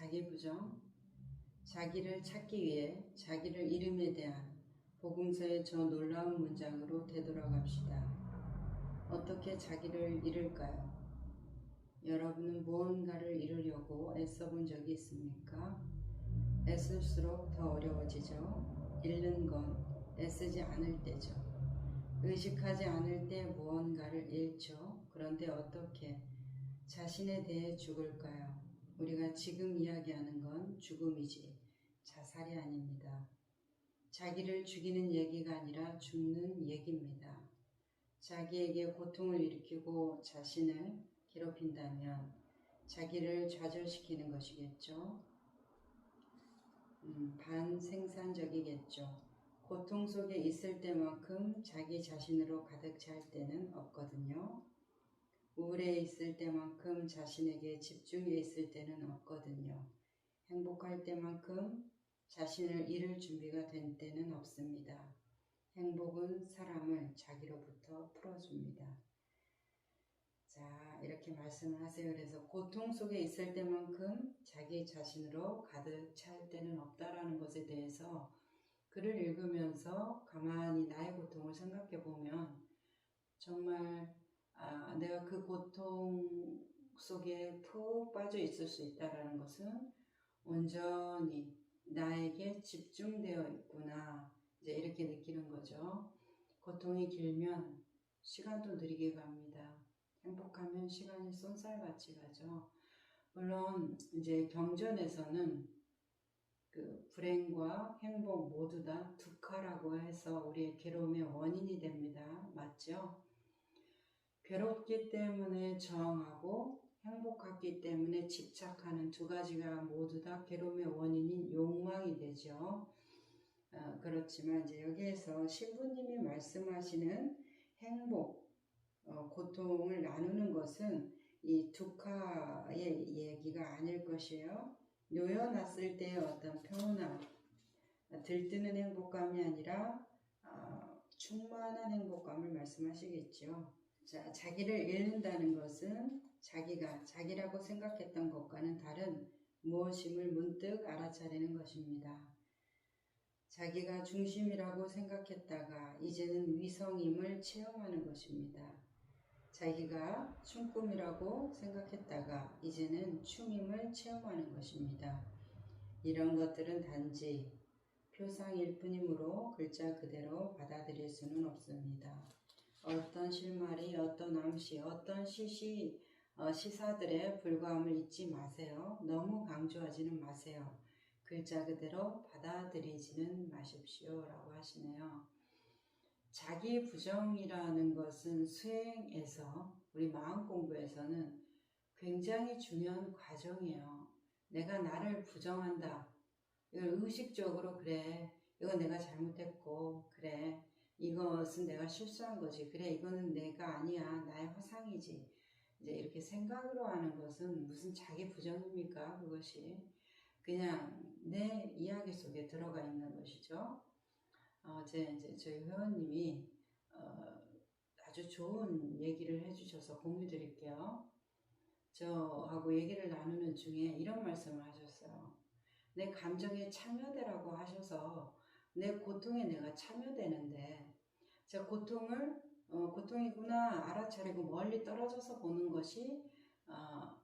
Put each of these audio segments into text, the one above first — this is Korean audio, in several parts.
자기 부정, 자기를 찾기 위해 자기를 잃음에 대한 복음서의 저 놀라운 문장으로 되돌아갑시다. 어떻게 자기를 잃을까요? 여러분은 무언가를 잃으려고 애써본 적이 있습니까? 애쓸수록 더 어려워지죠. 잃는 건 애쓰지 않을 때죠. 의식하지 않을 때 무언가를 잃죠. 그런데 어떻게 자신에 대해 죽을까요? 우리가 지금 이야기하는 건 죽음이지 자살이 아닙니다. 자기를 죽이는 얘기가 아니라 죽는 얘기입니다. 자기에게 고통을 일으키고 자신을 괴롭힌다면 자기를 좌절시키는 것이겠죠. 반생산적이겠죠. 고통 속에 있을 때만큼 자기 자신으로 가득 찰 때는 없거든요. 우울해 있을 때만큼 자신에게 집중해 있을 때는 없거든요. 행복할 때만큼 자신을 잃을 준비가 된 때는 없습니다. 행복은 사람을 자기로부터 풀어줍니다. 자, 이렇게 말씀을 하세요. 그래서 고통 속에 있을 때만큼 자기 자신으로 가득 찰 때는 없다라는 것에 대해서 글을 읽으면서 가만히 나의 고통을 생각해 보면 정말 내가 그 고통 속에 푹 빠져 있을 수 있다는 것은 온전히 나에게 집중되어 있구나, 이제 이렇게 느끼는 거죠. 고통이 길면 시간도 느리게 갑니다. 행복하면 시간이 쏜살같이 가죠. 물론 이제 경전에서는 그 불행과 행복 모두 다 두카라고 해서 우리의 괴로움의 원인이 됩니다. 맞죠? 괴롭기 때문에 저항하고 행복하기 때문에 집착하는 두 가지가 모두 다 괴로움의 원인인 욕망이 되죠. 그렇지만 이제 여기에서 신부님이 말씀하시는 행복, 고통을 나누는 것은 이 두카의 얘기가 아닐 것이에요. 놓여놨을 때의 어떤 평온함, 들뜨는 행복감이 아니라 충만한 행복감을 말씀하시겠죠. 자, 자기를 잃는다는 것은 자기가 자기라고 생각했던 것과는 다른 무엇임을 문득 알아차리는 것입니다. 자기가 중심이라고 생각했다가 이제는 위성임을 체험하는 것입니다. 자기가 춤꿈이라고 생각했다가 이제는 춤임을 체험하는 것입니다. 이런 것들은 단지 표상일 뿐이므로 글자 그대로 받아들일 수는 없습니다. 어떤 실마리, 어떤 암시, 어떤 시사들의 불과함을 잊지 마세요. 너무 강조하지는 마세요. 글자 그대로 받아들이지는 마십시오 라고 하시네요. 자기 부정이라는 것은 수행에서, 우리 마음 공부에서는 굉장히 중요한 과정이에요. 내가 나를 부정한다. 이걸 의식적으로 그래, 이건 내가 잘못했고, 그래, 이것은 내가 실수한 거지, 그래, 이거는 내가 아니야, 나의 허상이지, 이제 이렇게 생각으로 하는 것은 무슨 자기 부정입니까? 그것이 그냥 내 이야기 속에 들어가 있는 것이죠. 이제 저희 회원님이 아주 좋은 얘기를 해주셔서 공유 드릴게요. 저하고 얘기를 나누는 중에 이런 말씀을 하셨어요. 내 감정에 참여되라고 하셔서 내 고통에 내가 참여되는데, 제 고통을 고통이구나 알아차리고 멀리 떨어져서 보는 것이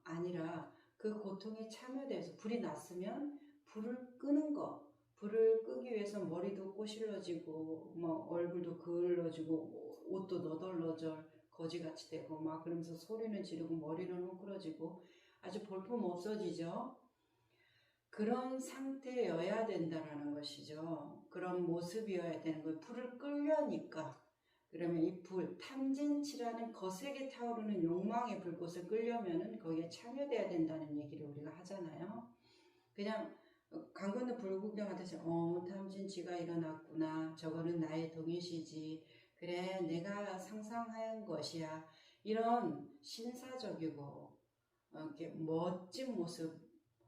아니라 그 고통에 참여돼서 불이 났으면 불을 끄는 거, 불을 끄기 위해서 머리도 꼬실러지고 뭐 얼굴도 그을러지고 옷도 너덜너덜 거지같이 되고 막 그러면서 소리는 지르고 머리는 헝클어지고 아주 볼품 없어지죠. 그런 상태여야 된다라는 것이죠. 그런 모습이어야 되는 거예요. 불을 끌려니까. 그러면 이 불, 탐진치라는 거세게 타오르는 욕망의 불꽃을 끌려면은 거기에 참여돼야 된다는 얘기를 우리가 하잖아요. 그냥 강 건너 불구경하듯이 탐진치가 일어났구나. 저거는 나의 동일시지. 그래, 내가 상상한 것이야. 이런 신사적이고 이렇게 멋진 모습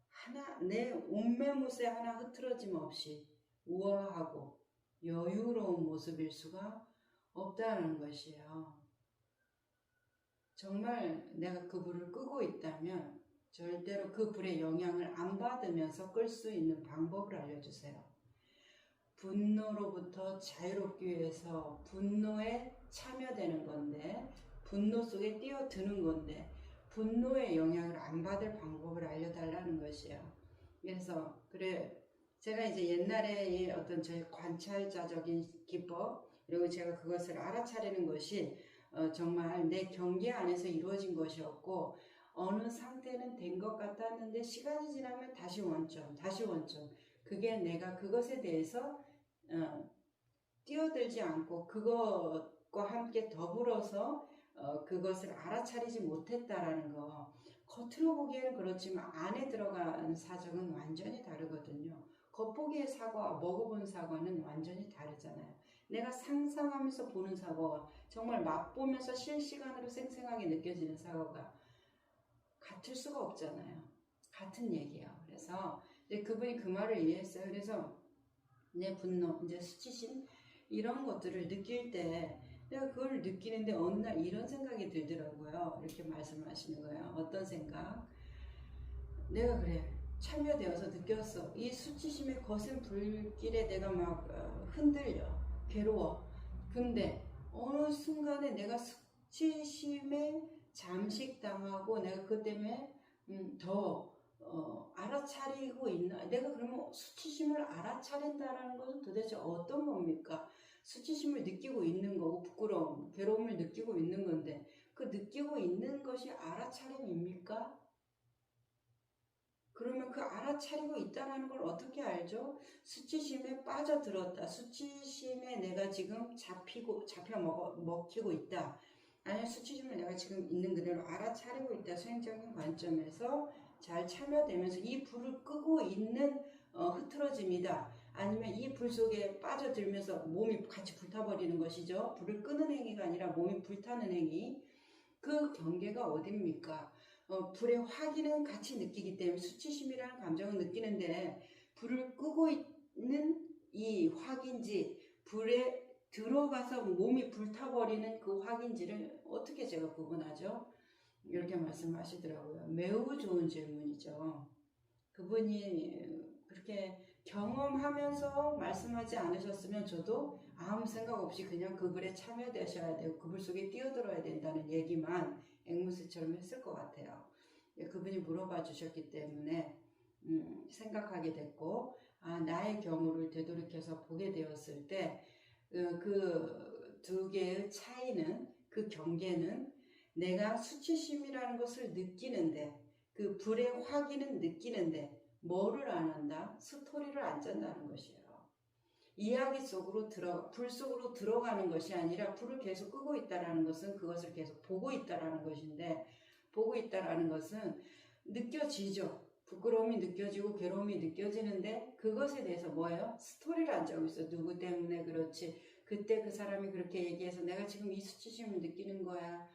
하나, 내 옷매무새 하나 흐트러짐 없이 우아하고 여유로운 모습일 수가 없다는 것이에요. 정말 내가 그 불을 끄고 있다면 절대로 그 불의 영향을 안 받으면서 끌 수 있는 방법을 알려주세요. 분노로부터 자유롭기 위해서 분노에 참여되는 건데, 분노 속에 뛰어드는 건데, 분노의 영향을 안 받을 방법을 알려달라는 것이에요. 그래서 제가 이제 옛날에 어떤 저의 관찰자적인 기법, 그리고 제가 그것을 알아차리는 것이 정말 내 경계 안에서 이루어진 것이었고, 어느 상태는 된 것 같았는데 시간이 지나면 다시 원점, 다시 원점. 그게 내가 그것에 대해서 뛰어들지 않고 그것과 함께 더불어서 그것을 알아차리지 못했다라는 거. 겉으로 보기에는 그렇지만 안에 들어간 사정은 완전히 다르거든요. 겉보기의 사과와 먹어본 사과는 완전히 다르잖아요. 내가 상상하면서 보는 사과와 정말 맛보면서 실시간으로 생생하게 느껴지는 사과가 같을 수가 없잖아요. 같은 얘기예요. 그래서 이제 그분이 그 말을 이해했어요. 그래서 내 분노, 이제 수치심 이런 것들을 느낄 때 내가 그걸 느끼는데 어느 날 이런 생각이 들더라고요. 이렇게 말씀하시는 거예요. 어떤 생각? 내가 그래 참여되어서 느꼈어. 이 수치심의 거센 불길에 내가 막 흔들려, 괴로워. 근데 어느 순간에 내가 수치심에 잠식당하고 내가 그것 때문에 더 알아차리고 있나? 내가 그러면 수치심을 알아차린다라는 것은 도대체 어떤 겁니까? 수치심을 느끼고 있는 거고 부끄러움, 괴로움을 느끼고 있는 건데 그 느끼고 있는 것이 알아차림입니까? 그러면 그 알아차리고 있다는 걸 어떻게 알죠? 수치심에 빠져들었다. 수치심에 내가 지금 먹히고 있다. 아니면 수치심을 내가 지금 있는 그대로 알아차리고 있다. 수행적인 관점에서 잘 참여되면서 이 불을 끄고 있는 흐트러짐이다. 아니면 이 불 속에 빠져들면서 몸이 같이 불타버리는 것이죠. 불을 끄는 행위가 아니라 몸이 불타는 행위. 그 경계가 어딥니까? 불의 확인은 같이 느끼기 때문에 수치심이라는 감정을 느끼는데 불을 끄고 있는 이 확인지 불에 들어가서 몸이 불타버리는 그 확인지를 어떻게 제가 구분하죠? 이렇게 말씀하시더라고요. 매우 좋은 질문이죠. 그분이 그렇게 경험하면서 말씀하지 않으셨으면 저도 아무 생각 없이 그냥 그 불에 참여되셔야 되고 그 불 속에 뛰어들어야 된다는 얘기만 앵무새처럼 했을 것 같아요. 그분이 물어봐 주셨기 때문에 생각하게 됐고 나의 경우를 되돌이켜서 보게 되었을 때 그 두 개의 차이는 그 경계는 내가 수치심이라는 것을 느끼는데 그 불의 확인은 느끼는데 뭐를 안 한다? 스토리를 안 짠다는 것이에요. 이야기 속으로 불 속으로 들어가는 것이 아니라 불을 계속 끄고 있다라는 것은 그것을 계속 보고 있다라는 것인데 보고 있다라는 것은 느껴지죠. 부끄러움이 느껴지고 괴로움이 느껴지는데 그것에 대해서 뭐예요? 스토리를 안 짜고 있어. 누구 때문에 그렇지. 그때 그 사람이 그렇게 얘기해서 내가 지금 이 수치심을 느끼는 거야.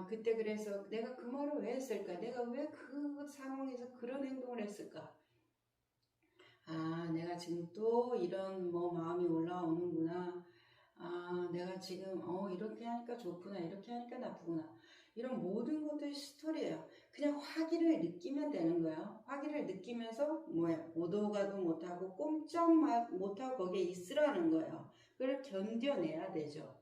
그때 그래서 내가 그 말을 왜 했을까? 내가 왜 그 상황에서 그런 행동을 했을까? 내가 지금 또 이런 마음이 올라오는구나. 내가 지금 이렇게 하니까 좋구나. 이렇게 하니까 나쁘구나. 이런 모든 것들이 스토리예요. 그냥 확인을 느끼면 되는 거예요. 확인을 느끼면서 오도 가도 못하고 꼼짝 못하고 거기에 있으라는 거예요. 그걸 견뎌내야 되죠.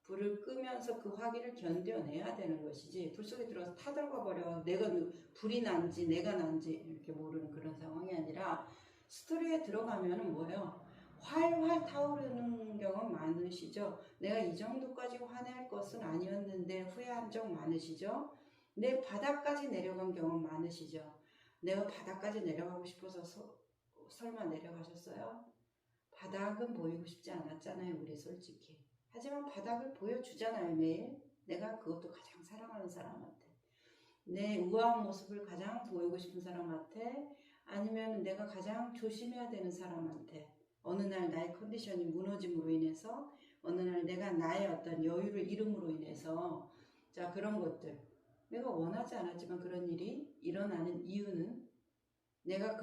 불을 끄면서 그 확인을 견뎌내야 되는 것이지 불 속에 들어가서 타들어가 버려 내가 불이 난지 내가 난지 이렇게 모르는 그런 상황이 아니라 스토리에 들어가면은 뭐예요? 활활 타오르는 경험 많으시죠? 내가 이 정도까지 화낼 것은 아니었는데 후회한 적 많으시죠? 내 바닥까지 내려간 경험 많으시죠? 내가 바닥까지 내려가고 싶어서 설마 내려가셨어요? 바닥은 보이고 싶지 않았잖아요, 우리 솔직히. 하지만 바닥을 보여주잖아요, 매일. 내가 그것도 가장 사랑하는 사람한테. 내 우아한 모습을 가장 보이고 싶은 사람한테 아니면 내가 가장 조심해야 되는 사람한테 어느 날 나의 컨디션이 무너짐으로 인해서 어느 날 내가 나의 어떤 여유를 잃음으로 인해서 자 그런 것들 내가 원하지 않았지만 그런 일이 일어나는 이유는 내가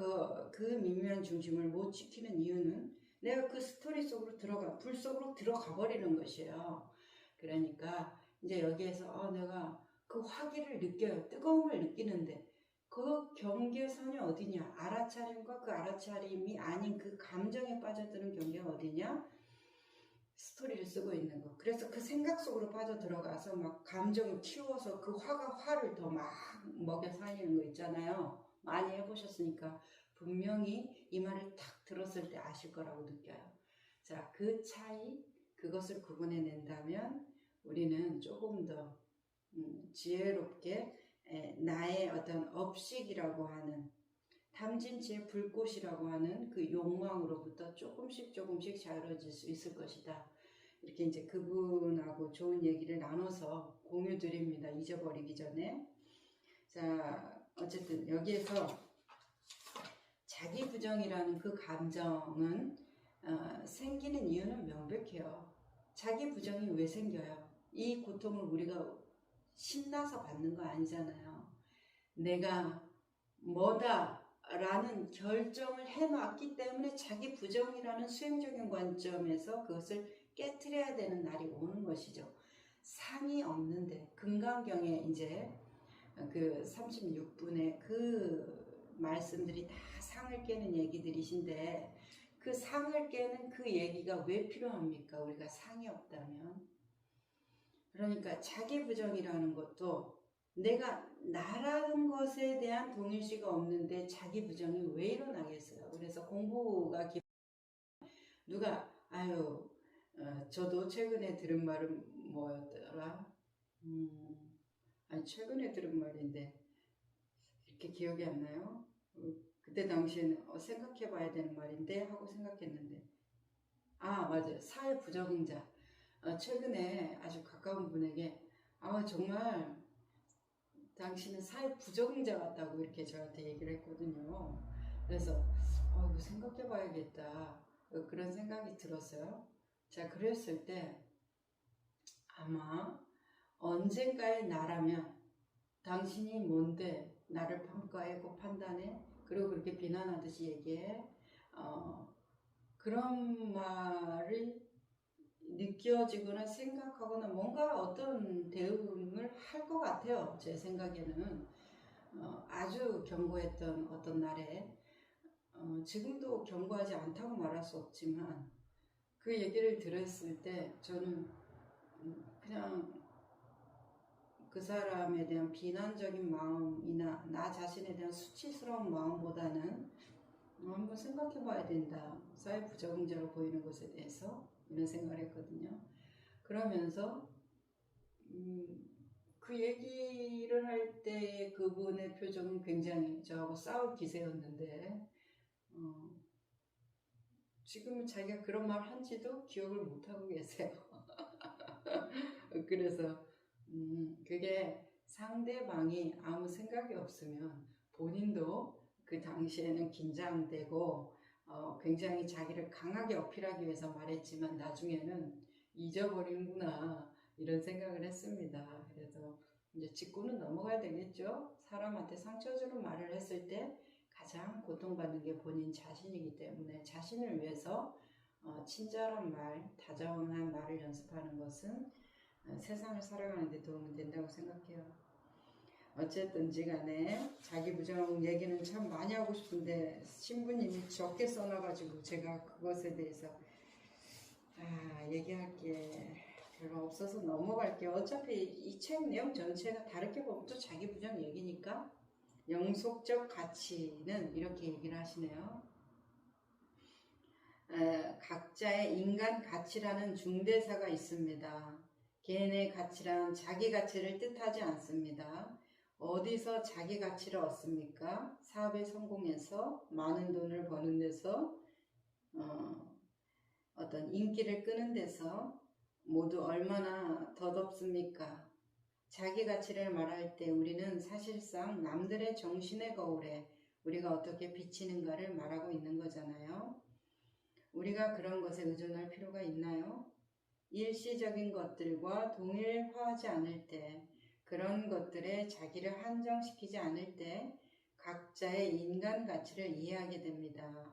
그 미묘한 중심을 못 지키는 이유는 내가 그 스토리 속으로 불 속으로 들어가 버리는 것이에요. 그러니까 이제 여기에서 내가 그 화기를 느껴요. 뜨거움을 느끼는데 그 경계선이 어디냐? 알아차림과 그 알아차림이 아닌 그 감정에 빠져드는 경계가 어디냐? 스토리를 쓰고 있는 거. 그래서 그 생각 속으로 빠져 들어가서 막 감정을 키워서 그 화가 화를 더 막 먹여 살리는 거 있잖아요. 많이 해보셨으니까 분명히 이 말을 탁 들었을 때 아실 거라고 느껴요. 자, 그 차이, 그것을 구분해낸다면 우리는 조금 더 지혜롭게 나의 어떤 업식이라고 하는 탐진치의 불꽃이라고 하는 그 욕망으로부터 조금씩 자유로워질 수 있을 것이다. 이렇게 이제 그분하고 좋은 얘기를 나눠서 공유 드립니다. 잊어버리기 전에. 자, 어쨌든 여기에서 자기 부정이라는 그 감정은 생기는 이유는 명백해요. 자기 부정이 왜 생겨요? 이 고통을 우리가 신나서 받는 거 아니잖아요. 내가 뭐다 라는 결정을 해놨기 때문에 자기 부정이라는 수행적인 관점에서 그것을 깨트려야 되는 날이 오는 것이죠. 상이 없는데 금강경에 이제 그 36분의 그 말씀들이 다 상을 깨는 얘기들이신데 그 상을 깨는 그 얘기가 왜 필요합니까? 우리가 상이 없다면. 그러니까 자기 부정이라는 것도 내가 나라는 것에 대한 동일시가 없는데 자기 부정이 왜 일어나겠어요? 그래서 공부가 누가 저도 최근에 들은 말은 뭐였더라? 아니 최근에 들은 말인데 이렇게 기억이 안 나요? 그때 당시에는 생각해 봐야 되는 말인데 하고 생각했는데 맞아요. 사회 부적응자. 최근에 아주 가까운 분에게 정말 당신은 사회 부적응자 같다고 이렇게 저한테 얘기를 했거든요. 그래서 이거 생각해 봐야겠다. 그런 생각이 들었어요. 자, 그랬을 때 아마 언젠가의 나라면 당신이 뭔데 나를 평가하고 판단해? 그리고 그렇게 비난하듯이 얘기해? 그런 말이 느껴지거나 생각하거나 뭔가 어떤 대응을 할 것 같아요. 제 생각에는 아주 견고했던 어떤 날에 지금도 견고하지 않다고 말할 수 없지만 그 얘기를 들었을 때 저는 그냥 그 사람에 대한 비난적인 마음이나 나 자신에 대한 수치스러운 마음보다는 한번 생각해 봐야 된다. 사회 부적응자로 보이는 것에 대해서 이런 생각을 했거든요. 그러면서 그 얘기를 할 때 그분의 표정은 굉장히 저하고 싸울 기세였는데 지금은 자기가 그런 말 한지도 기억을 못하고 계세요. 그래서 그게 상대방이 아무 생각이 없으면 본인도 그 당시에는 긴장되고 굉장히 자기를 강하게 어필하기 위해서 말했지만 나중에는 잊어버리는구나 이런 생각을 했습니다. 그래서 이제 짚고는 넘어가야 되겠죠. 사람한테 상처 주는 말을 했을 때 가장 고통받는 게 본인 자신이기 때문에 자신을 위해서 친절한 말, 다정한 말을 연습하는 것은 세상을 살아가는 데 도움이 된다고 생각해요. 어쨌든지 간에 자기 부정 얘기는 참 많이 하고 싶은데 신부님이 적게 써놔가지고 제가 그것에 대해서 얘기할 게 별로 없어서 넘어갈게요. 어차피 이 책 내용 전체가 다르게 보면 또 자기 부정 얘기니까 영속적 가치는 이렇게 얘기를 하시네요. 각자의 인간 가치라는 중대사가 있습니다. 개인의 가치란 자기 가치를 뜻하지 않습니다. 어디서 자기 가치를 얻습니까? 사업에 성공해서 많은 돈을 버는 데서 어떤 인기를 끄는 데서 모두 얼마나 덧없습니까? 자기 가치를 말할 때 우리는 사실상 남들의 정신의 거울에 우리가 어떻게 비치는가를 말하고 있는 거잖아요. 우리가 그런 것에 의존할 필요가 있나요? 일시적인 것들과 동일화하지 않을 때, 그런 것들에 자기를 한정시키지 않을 때 각자의 인간 가치를 이해하게 됩니다.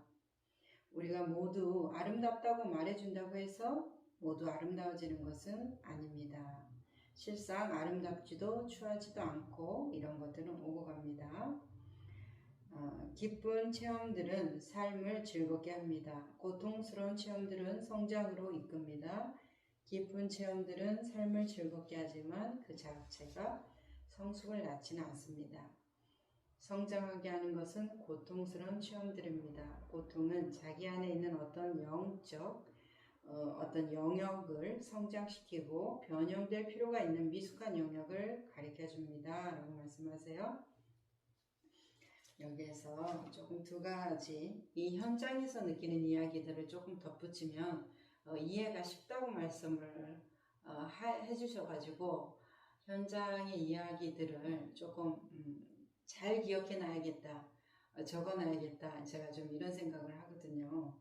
우리가 모두 아름답다고 말해준다고 해서 모두 아름다워지는 것은 아닙니다. 실상 아름답지도 추하지도 않고 이런 것들은 오고 갑니다. 기쁜 체험들은 삶을 즐겁게 합니다. 고통스러운 체험들은 성장으로 이끕니다. 기쁜 체험들은 삶을 즐겁게 하지만 그 자체가 성숙을 낳지는 않습니다. 성장하게 하는 것은 고통스러운 체험들입니다. 고통은 자기 안에 있는 어떤 영적 어떤 영역을 성장시키고 변형될 필요가 있는 미숙한 영역을 가르쳐 줍니다. 라고 말씀하세요. 여기에서 조금 두 가지 이 현장에서 느끼는 이야기들을 조금 덧붙이면 이해가 쉽다고 말씀을 해주셔가지고 현장의 이야기들을 조금 잘 기억해 놔야겠다, 적어 놔야겠다, 제가 좀 이런 생각을 하거든요.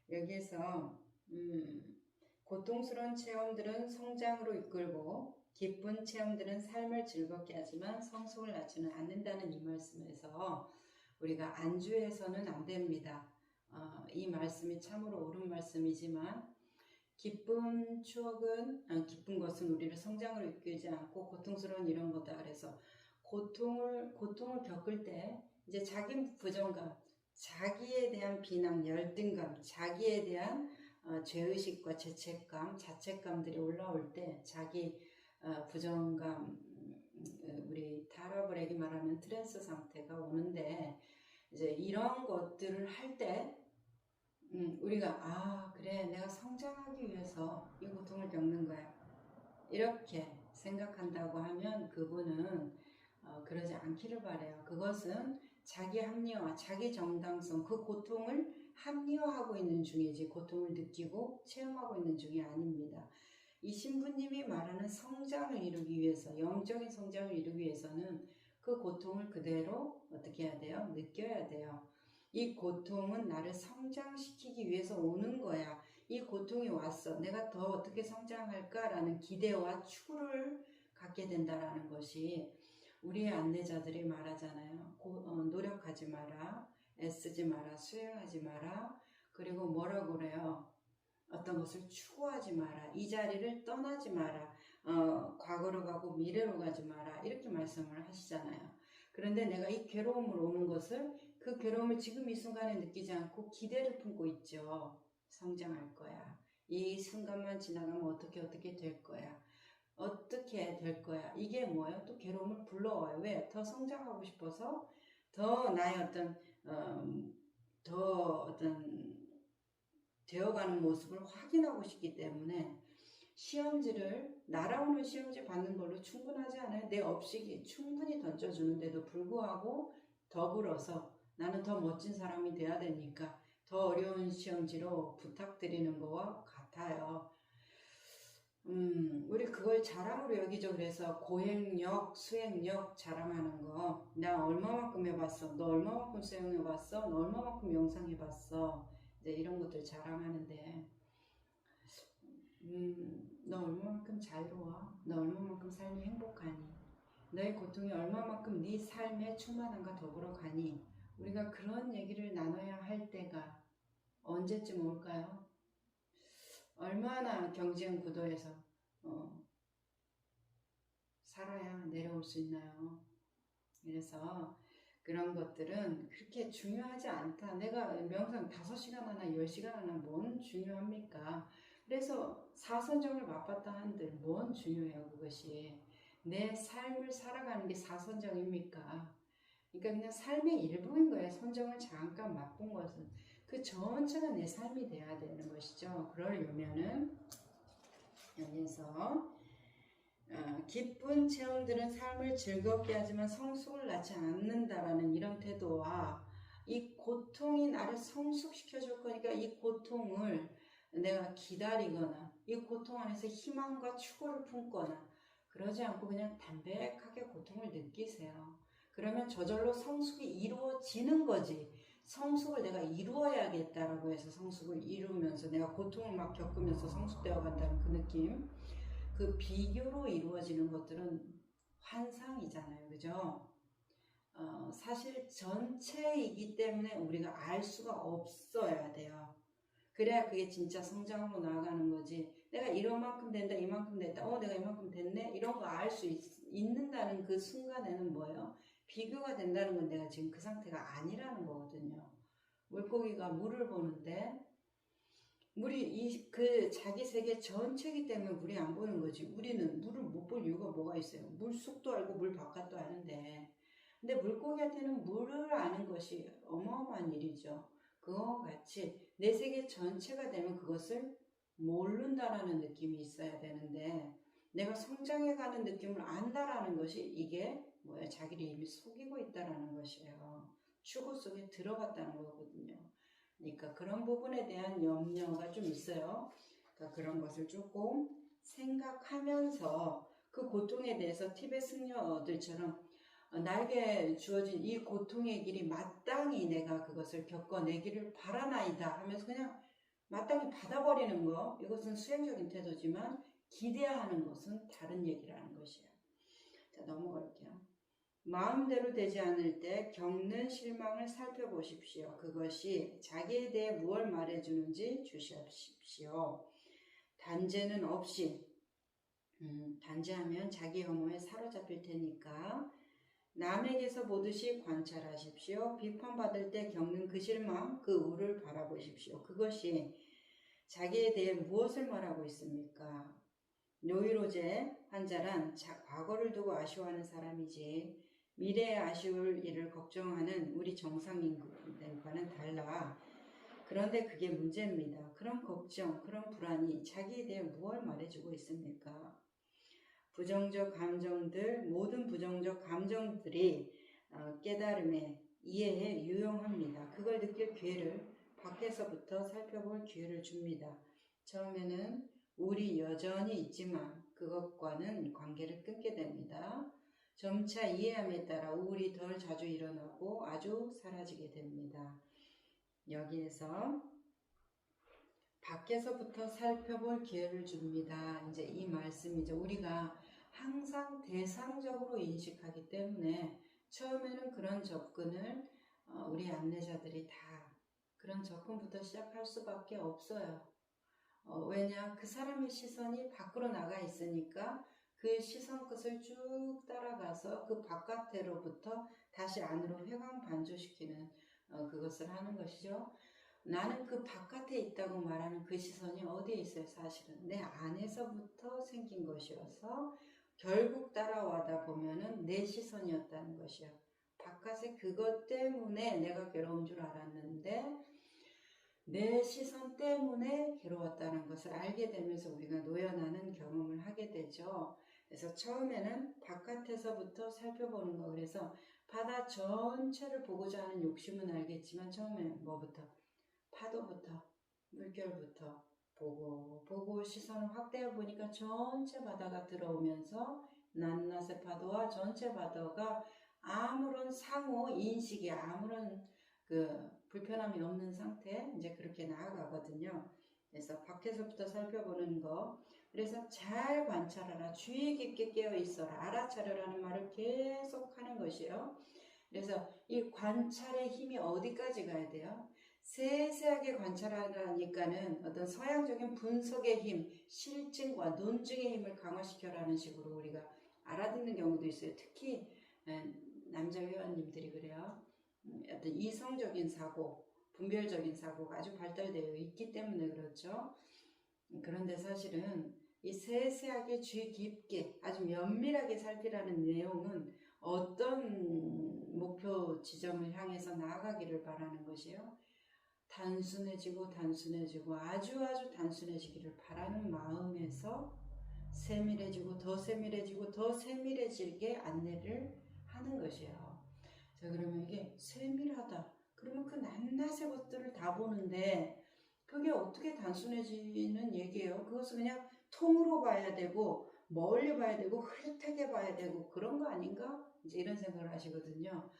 여기에서 고통스러운 체험들은 성장으로 이끌고 기쁜 체험들은 삶을 즐겁게 하지만 성숙을 낳지는 않는다는 이 말씀에서 우리가 안주해서는 안 됩니다. 이 말씀이 참으로 옳은 말씀이지만 기쁜 추억은 기쁜 것은 우리를 성장으로 이끌지 않고 고통스러운 이런 거다. 그래서 고통을 겪을 때 이제 자기 부정감, 자기에 대한 비난, 열등감, 자기에 대한 죄의식과 죄책감, 자책감들이 올라올 때 자기 부정감, 우리 타라브렉이 말하는 트랜스 상태가 오는데 이제 이런 것들을 할 때 우리가 그래 내가 성장하기 위해서 이 고통을 겪는 거야 이렇게 생각한다고 하면 그분은 그러지 않기를 바라요. 그것은 자기 합리화, 자기 정당성, 그 고통을 합리화하고 있는 중이지 고통을 느끼고 체험하고 있는 중이 아닙니다. 이 신부님이 말하는 성장을 이루기 위해서, 영적인 성장을 이루기 위해서는 그 고통을 그대로 어떻게 해야 돼요? 느껴야 돼요. 이 고통은 나를 성장시키기 위해서 오는 거야. 이 고통이 왔어. 내가 더 어떻게 성장할까라는 기대와 추구를 갖게 된다라는 것이 우리의 안내자들이 말하잖아요. 노력하지 마라, 애쓰지 마라, 수행하지 마라, 그리고 뭐라고 그래요? 어떤 것을 추구하지 마라, 이 자리를 떠나지 마라, 과거로 가고 미래로 가지 마라, 이렇게 말씀을 하시잖아요. 그런데 내가 이 괴로움을 오는 것을, 그 괴로움을 지금 이 순간에 느끼지 않고 기대를 품고 있죠. 성장할 거야. 이 순간만 지나가면 어떻게 될 거야. 어떻게 될 거야. 이게 뭐예요? 또 괴로움을 불러와요. 왜? 더 성장하고 싶어서 더 나의 어떤 되어가는 모습을 확인하고 싶기 때문에 시험지를 날아오는 시험지 받는 걸로 충분하지 않아요. 내 업식이 충분히 던져주는데도 불구하고 더불어서 나는 더 멋진 사람이 돼야 되니까 더 어려운 시험지로 부탁드리는 거와 같아요. 우리 그걸 자랑으로 여기죠. 그래서 고행력, 수행력 자랑하는 거. 나 얼마만큼 해봤어? 너 얼마만큼 수행해봤어? 너 얼마만큼 명상해봤어? 이제 이런 것들 자랑하는데 너 얼마만큼 자유로워? 너 얼마만큼 삶이 행복하니? 너의 고통이 얼마만큼 네 삶에 충만함과 더불어 가니? 우리가 그런 얘기를 나눠야 할 때가 언제쯤 올까요? 얼마나 경쟁 구도에서 살아야 내려올 수 있나요? 그래서 그런 것들은 그렇게 중요하지 않다. 내가 명상 5시간 하나 10시간 하나 뭔 중요합니까? 그래서 사선정을 맛봤다 한들 뭔 중요해요 그것이. 내 삶을 살아가는 게 사선정입니까? 그러니까 그냥 삶의 일부인 거예요. 선정을 잠깐 맛본 것은. 그 전체가 내 삶이 돼야 되는 것이죠. 그러려면은 여기서 기쁜 체험들은 삶을 즐겁게 하지만 성숙을 낳지 않는다라는 이런 태도와 이 고통이 나를 성숙시켜 줄 거니까 이 고통을 내가 기다리거나 이 고통 안에서 희망과 추구를 품거나 그러지 않고 그냥 담백하게 고통을 느끼세요. 그러면 저절로 성숙이 이루어지는 거지. 성숙을 내가 이루어야겠다라고 해서 성숙을 이루면서 내가 고통을 막 겪으면서 성숙되어 간다는 그 느낌, 그 비교로 이루어지는 것들은 환상이잖아요. 그죠? 사실 전체이기 때문에 우리가 알 수가 없어야 돼요. 그래야 그게 진짜 성장으로 나아가는 거지. 내가 이만큼 된다, 이만큼 됐다, 내가 이만큼 됐네? 이런 거 알 수 있는다는 그 순간에는 뭐예요? 비교가 된다는 건 내가 지금 그 상태가 아니라는 거거든요. 물고기가 물을 보는데 물이 그 자기 세계 전체이기 때문에 물이 안 보는 거지. 우리는 물을 못 볼 이유가 뭐가 있어요? 물 속도 알고 물 바깥도 아는데. 근데 물고기한테는 물을 아는 것이 어마어마한 일이죠. 그와 같이 내 세계 전체가 되면 그것을 모른다라는 느낌이 있어야 되는데 내가 성장해가는 느낌을 안다라는 것이 이게 뭐야? 자기를 이미 속이고 있다라는 것이에요. 추구 속에 들어갔다는 거거든요. 그러니까 그런 부분에 대한 염려가 좀 있어요. 그러니까 그런 것을 조금 생각하면서 그 고통에 대해서 티베트 승려들처럼 나에게 주어진 이 고통의 길이 마땅히 내가 그것을 겪어내기를 바라나이다 하면서 그냥 마땅히 받아버리는 거, 이것은 수행적인 태도지만 기대하는 것은 다른 얘기라는 것이에요. 자, 넘어갈게요. 마음대로 되지 않을 때 겪는 실망을 살펴보십시오. 그것이 자기에 대해 무엇을 말해주는지 주십시오. 단죄는 없이 단죄하면 자기 혐오에 사로잡힐 테니까 남에게서 보듯이 관찰하십시오. 비판받을 때 겪는 그 실망, 그 우를 바라보십시오. 그것이 자기에 대해 무엇을 말하고 있습니까? 노이로제 환자란 과거를 두고 아쉬워하는 사람이지 미래에 아쉬울 일을 걱정하는 우리 정상인과는 달라. 그런데 그게 문제입니다. 그런 걱정, 그런 불안이 자기에 대해 무엇을 말해주고 있습니까? 부정적 감정들, 모든 부정적 감정들이 깨달음에, 이해에 유용합니다. 그걸 느낄 기회를 밖에서부터 살펴볼 기회를 줍니다. 처음에는 우리 여전히 있지만 그것과는 관계를 끊게 됩니다. 점차 이해함에 따라 우울이 덜 자주 일어나고 아주 사라지게 됩니다. 여기에서 밖에서부터 살펴볼 기회를 줍니다. 이제 이 말씀이죠. 우리가 항상 대상적으로 인식하기 때문에 처음에는 그런 접근을 우리 안내자들이 다 그런 접근부터 시작할 수밖에 없어요. 왜냐? 그 사람의 시선이 밖으로 나가 있으니까 그 시선 끝을 쭉 따라가서 그 바깥으로부터 다시 안으로 회광 반조시키는 그것을 하는 것이죠. 나는 그 바깥에 있다고 말하는 그 시선이 어디에 있어요? 사실은 내 안에서부터 생긴 것이어서 결국 따라와다 보면은 내 시선이었다는 것이요. 바깥에 그것 때문에 내가 괴로운 줄 알았는데 내 시선 때문에 괴로웠다는 것을 알게 되면서 우리가 노연하는 경험을 하게 되죠. 그래서 처음에는 바깥에서부터 살펴보는 거. 그래서 바다 전체를 보고자 하는 욕심은 알겠지만 처음에는 뭐부터? 파도부터, 물결부터 보고 시선을 확대해 보니까 전체 바다가 들어오면서 낱낱의 파도와 전체 바다가 아무런 상호 인식이 아무런 그 불편함이 없는 상태, 이제 그렇게 나아가거든요. 그래서 밖에서부터 살펴보는 거. 그래서 잘 관찰하라. 주의 깊게 깨어 있어라. 알아차려라는 말을 계속 하는 것이에요. 그래서 이 관찰의 힘이 어디까지 가야 돼요? 세세하게 관찰하니까는 어떤 서양적인 분석의 힘, 실증과 논증의 힘을 강화시켜라는 식으로 우리가 알아듣는 경우도 있어요. 특히 남자 회원님들이 그래요. 어떤 이성적인 사고, 분별적인 사고가 아주 발달되어 있기 때문에 그렇죠. 그런데 사실은 이 세세하게 주의 깊게 아주 면밀하게 살피라는 내용은 어떤 목표 지점을 향해서 나아가기를 바라는 것이에요. 단순해지고 아주 단순해지기를 바라는 마음에서 세밀해지고 더 세밀해지게 안내를 하는 것이에요. 자, 그러면 이게 세밀하다. 그러면 그 낱낱의 것들을 다 보는데 그게 어떻게 단순해지는 얘기예요? 그것은 그냥 통으로 봐야 되고 멀리 봐야 되고 흐릿하게 봐야 되고 그런 거 아닌가? 이제 이런 생각을 하시거든요.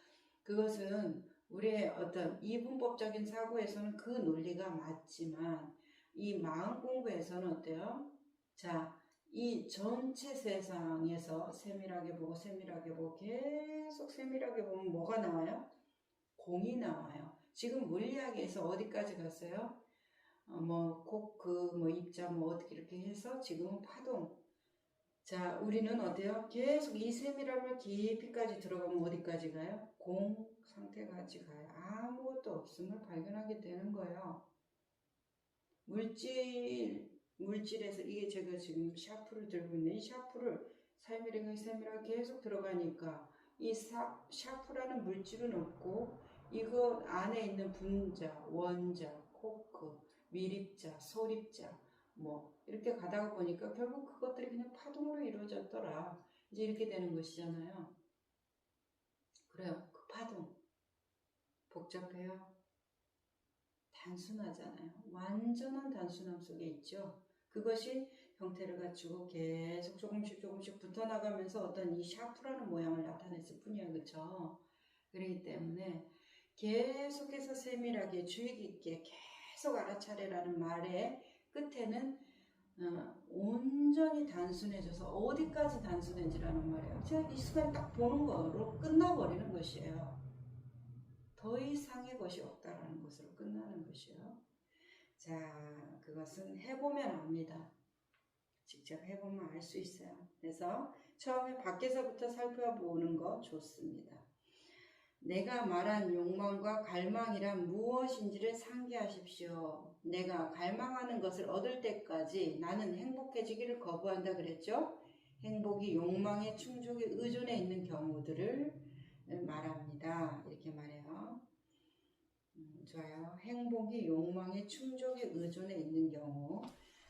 그것은 우리의 어떤 이분법적인 사고에서는 그 논리가 맞지만 이 마음 공부에서는 어때요? 자, 이 전체 세상에서 세밀하게 보고 계속 세밀하게 보면 뭐가 나와요? 공이 나와요. 지금 물리학에서 어디까지 갔어요? 입자 어떻게 이렇게 해서 지금은 파동. 자, 우리는 어때요? 계속 이 세밀함을 깊이까지 들어가면 어디까지 가요? 공 상태까지 가요. 아무것도 없음을 발견하게 되는 거예요. 물질에서 이게 제가 지금 샤프를 들고 있는 이 샤프를 세밀하게 계속 들어가니까 이 샤프라는 물질은 없고 이거 안에 있는 분자, 원자, 코크, 밀입자, 소립자 뭐 이렇게 가다가 보니까 결국 그것들이 그냥 파동으로 이루어졌더라. 이제 이렇게 되는 것이잖아요. 그래요. 그 파동 복잡해요. 단순하잖아요. 완전한 단순함 속에 있죠. 그것이 형태를 갖추고 계속 조금씩 붙어나가면서 어떤 이 샤프라는 모양을 나타냈을 뿐이야. 그쵸? 그렇기 때문에 계속해서 세밀하게 주의 깊게 계속 알아차례라는 말의 끝에는 온전히 단순해져서 어디까지 단순해지라는 말이에요. 제가 이 순간 딱 보는 거로 끝나버리는 것이에요. 더 이상의 것이 없다라는 것으로 끝나는 것이요. 자, 그것은 해보면 압니다. 직접 해보면 알 수 있어요. 그래서 처음에 밖에서부터 살펴보는 거 좋습니다. 내가 말한 욕망과 갈망이란 무엇인지를 상기하십시오. 내가 갈망하는 것을 얻을 때까지 나는 행복해지기를 거부한다 그랬죠? 행복이 욕망의 충족에 의존해 있는 경우들을 말합니다. 이렇게 말해요. 좋아요. 행복이 욕망의 충족에 의존해 있는 경우.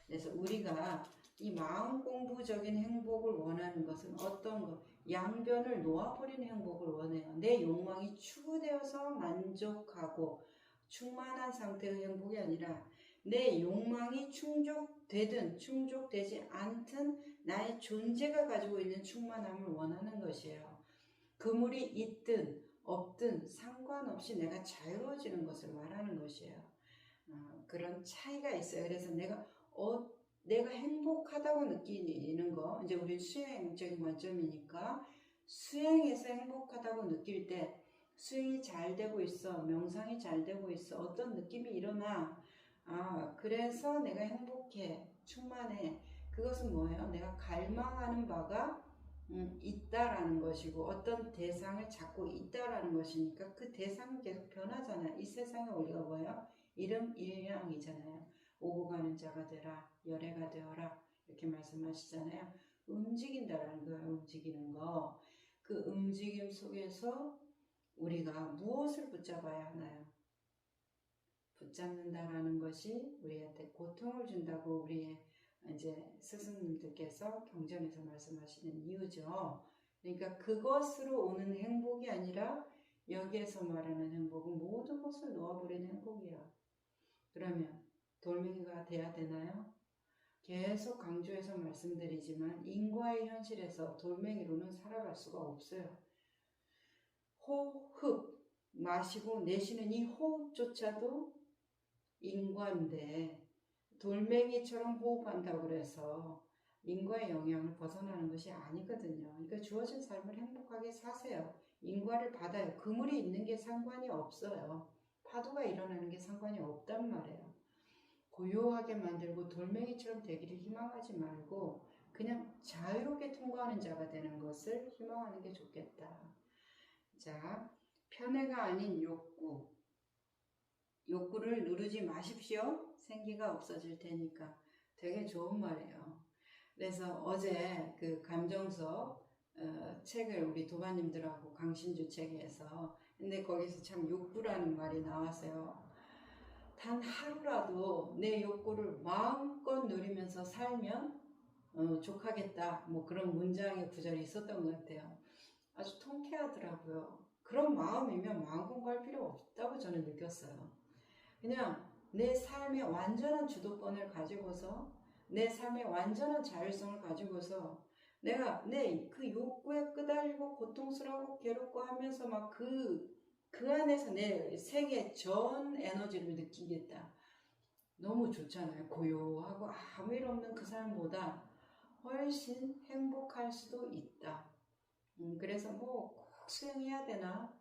그래서 우리가 이 마음 공부적인 행복을 원하는 것은 어떤 것? 양변을 놓아버리는 행복을 원해요. 내 욕망이 추구되어서 만족하고 충만한 상태의 행복이 아니라 내 욕망이 충족되든 충족되지 않든 나의 존재가 가지고 있는 충만함을 원하는 것이에요. 그물이 있든 없든 상관없이 내가 자유로워지는 것을 말하는 것이에요. 그런 차이가 있어요. 그래서 내가 행복하다고 느끼는 거, 이제 우리 수행적인 관점이니까 수행에서 행복하다고 느낄 때 수행이 잘 되고 있어, 명상이 잘 되고 있어, 어떤 느낌이 일어나. 그래서 내가 행복해, 충만해. 그것은 뭐예요? 내가 갈망하는 바가 있다라는 것이고 어떤 대상을 잡고 있다라는 것이니까 그 대상은 계속 변하잖아요. 이 세상의 원리가 뭐예요? 일양이잖아요. 오고 가는 자가 되라, 열애가 되어라 이렇게 말씀하시잖아요. 움직인다라는 거예요. 움직이는 거. 그 움직임 속에서 우리가 무엇을 붙잡아야 하나요? 붙잡는다라는 것이 우리한테 고통을 준다고 우리의 이제 스승님들께서 경전에서 말씀하시는 이유죠. 그러니까 그것으로 오는 행복이 아니라 여기에서 말하는 행복은 모든 것을 놓아버리는 행복이야. 그러면 돌멩이가 돼야 되나요? 계속 강조해서 말씀드리지만 인과의 현실에서 돌멩이로는 살아갈 수가 없어요. 호흡, 마시고 내쉬는 이 호흡조차도 인과인데 돌멩이처럼 호흡한다고 그래서 인과의 영향을 벗어나는 것이 아니거든요. 그러니까 주어진 삶을 행복하게 사세요. 인과를 받아요. 그물이 있는 게 상관이 없어요. 파도가 일어나는 게 상관이 없단 말이에요. 고요하게 만들고 돌멩이처럼 되기를 희망하지 말고 그냥 자유롭게 통과하는 자가 되는 것을 희망하는 게 좋겠다. 자, 편애가 아닌 욕구를 누르지 마십시오. 생기가 없어질 테니까. 되게 좋은 말이에요. 그래서 어제 그 감정서 책을 우리 도반님들하고 강신주 책에서 근데 거기서 참 욕구라는 말이 나왔어요. 단 하루라도 내 욕구를 마음껏 누리면서 살면 족하겠다. 뭐 그런 문장의 구절이 있었던 것 같아요. 아주 통쾌하더라고요. 그런 마음이면 마음 공부할 필요 없다고 저는 느꼈어요. 그냥 내 삶의 완전한 주도권을 가지고서 내 삶의 완전한 자율성을 가지고서 내가 내 그 욕구에 끄달리고 고통스러워 괴롭고 하면서 막 그 안에서 내 세계 전 에너지를 느끼겠다. 너무 좋잖아요. 고요하고 아무 일 없는 그 삶보다 훨씬 행복할 수도 있다. 그래서 뭐 꼭 수행해야 되나?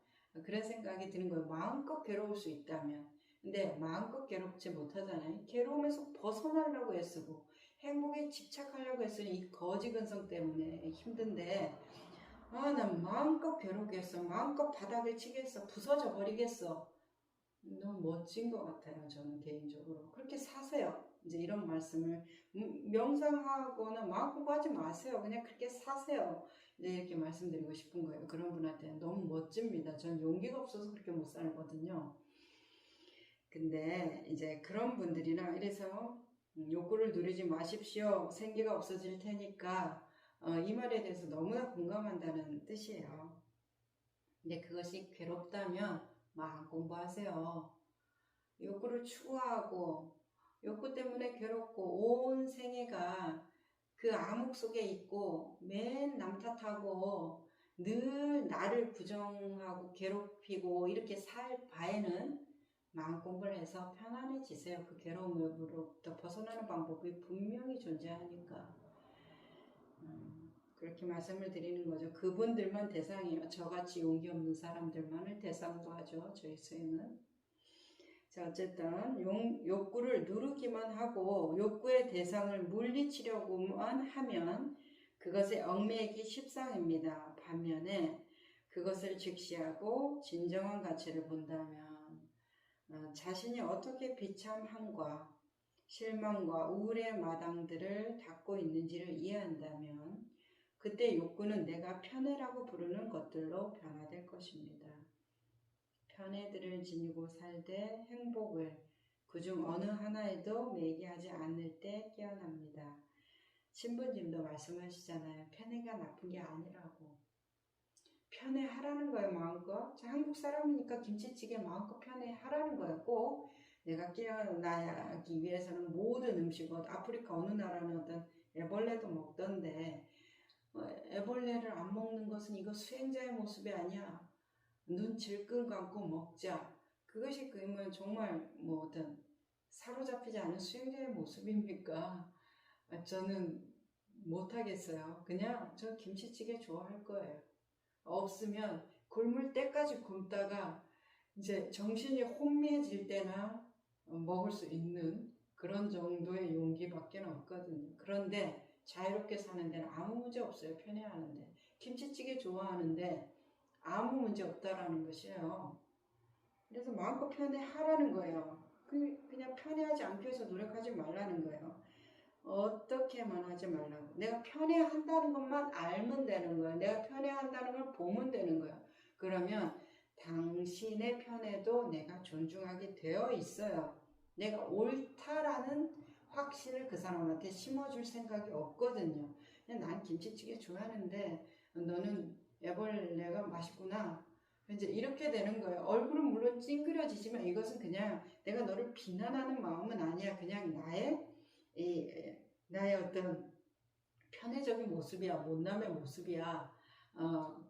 그런 생각이 드는 거예요. 마음껏 괴로울 수 있다면. 근데 마음껏 괴롭지 못하잖아요. 괴로움에서 벗어나려고 애쓰고 행복에 집착하려고 했으니 이 거지 근성 때문에 힘든데, 난 마음껏 괴롭겠어. 마음껏 바닥을 치겠어. 부서져 버리겠어. 너무 멋진 것 같아요. 저는 개인적으로. 그렇게 사세요. 이제 이런 말씀을 명상하거나 마음 공부하지 마세요. 그냥 그렇게 사세요. 이제 이렇게 말씀드리고 싶은 거예요. 그런 분한테는 너무 멋집니다. 전 용기가 없어서 그렇게 못 살거든요. 근데 이제 그런 분들이나 이래서 욕구를 누리지 마십시오. 생기가 없어질 테니까 이 말에 대해서 너무나 공감한다는 뜻이에요. 근데 그것이 괴롭다면 마음 공부하세요. 욕구를 추구하고 욕구 때문에 괴롭고 온 생애가 그 암흑 속에 있고 맨 남 탓하고 늘 나를 부정하고 괴롭히고 이렇게 살 바에는 마음 공부를 해서 편안해지세요. 그 괴로움으로부터 벗어나는 방법이 분명히 존재하니까. 그렇게 말씀을 드리는 거죠. 그분들만 대상이에요. 저같이 용기 없는 사람들만을 대상으로 하죠. 저희 수행은. 자, 어쨌든 욕구를 누르기만 하고 욕구의 대상을 물리치려고만 하면 그것에 얽매이기 십상입니다. 반면에 그것을 직시하고 진정한 가치를 본다면 자신이 어떻게 비참함과 실망과 우울의 마당들을 닦고 있는지를 이해한다면 그때 욕구는 내가 편애라고 부르는 것들로 변화될 것입니다. 편애들을 지니고 살되 행복을 그중 어느 하나에도 매게 하지 않을 때 깨어납니다. 신부님도 말씀하시잖아요. 편애가 나쁜 게 아니라고. 편애하라는 거예요. 마음껏. 한국 사람이니까 김치찌개 마음껏 편애하라는 거예요. 꼭 내가 깨어나기 위해서는 모든 음식을 아프리카 어느 나라는 어떤 애벌레도 먹던데 애벌레를 안 먹는 것은 이거 수행자의 모습이 아니야. 눈 질끈 감고 먹자. 그것이 그러면 정말 뭐 어떤 사로잡히지 않은 수행자의 모습입니까? 저는 못하겠어요. 그냥 저 김치찌개 좋아할 거예요. 없으면 굶을 때까지 굶다가 이제 정신이 혼미해질 때나 먹을 수 있는 그런 정도의 용기밖에 없거든요. 그런데 자유롭게 사는 데는 아무 문제 없어요. 편애하는데. 김치찌개 좋아하는데 아무 문제 없다라는 것이에요. 그래서 마음껏 편애하라는 거예요. 그냥 편애하지 않기 위해서 노력하지 말라는 거예요. 어떻게만 하지 말라고. 내가 편애한다는 것만 알면 되는 거예요. 내가 편애한다는 걸 보면 되는 거예요. 그러면 당신의 편애도 내가 존중하게 되어 있어요. 내가 옳다라는 확신을 그 사람한테 심어줄 생각이 없거든요. 그냥 난 김치찌개 좋아하는데 너는 애벌레가 맛있구나. 이제 이렇게 되는 거예요. 얼굴은 물론 찡그려지지만 이것은 그냥 내가 너를 비난하는 마음은 아니야. 그냥 나의 어떤 편애적인 모습이야. 못남의 모습이야.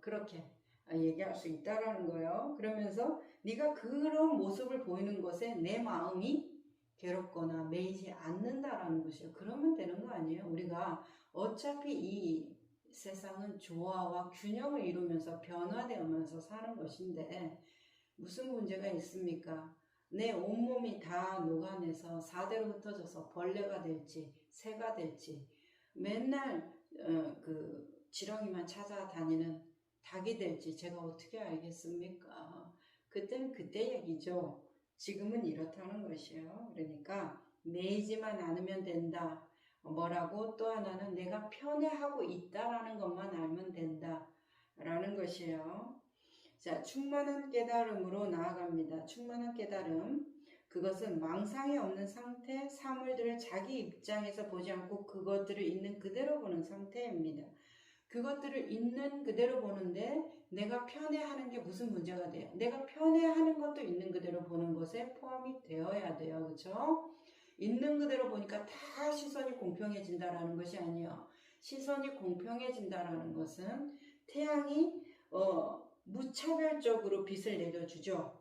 그렇게 얘기할 수 있다라는 거예요. 그러면서 네가 그런 모습을 보이는 것에 내 마음이 괴롭거나 매이지 않는다라는 것이에요. 그러면 되는 거 아니에요. 우리가 어차피 이 세상은 조화와 균형을 이루면서 변화되면서 사는 것인데 무슨 문제가 있습니까? 내 온몸이 다 녹아내서 사대로 흩어져서 벌레가 될지 새가 될지 맨날 그 지렁이만 찾아다니는 닭이 될지 제가 어떻게 알겠습니까? 그때는 그때 얘기죠. 지금은 이렇다는 것이에요. 그러니까 매이지만 않으면 된다. 뭐라고 또 하나는 내가 편애하고 있다라는 것만 알면 된다. 라는 것이에요. 자, 충만한 깨달음으로 나아갑니다. 충만한 깨달음. 그것은 망상이 없는 상태, 사물들을 자기 입장에서 보지 않고 그것들을 있는 그대로 보는 상태입니다. 그것들을 있는 그대로 보는데 내가 편애하는 게 무슨 문제가 돼요? 내가 편애하는 것도 있는 그대로 보는 것에 포함이 되어야 돼요. 그렇죠? 있는 그대로 보니까 다 시선이 공평해진다라는 것이 아니에요. 시선이 공평해진다라는 것은 태양이 무차별적으로 빛을 내려주죠.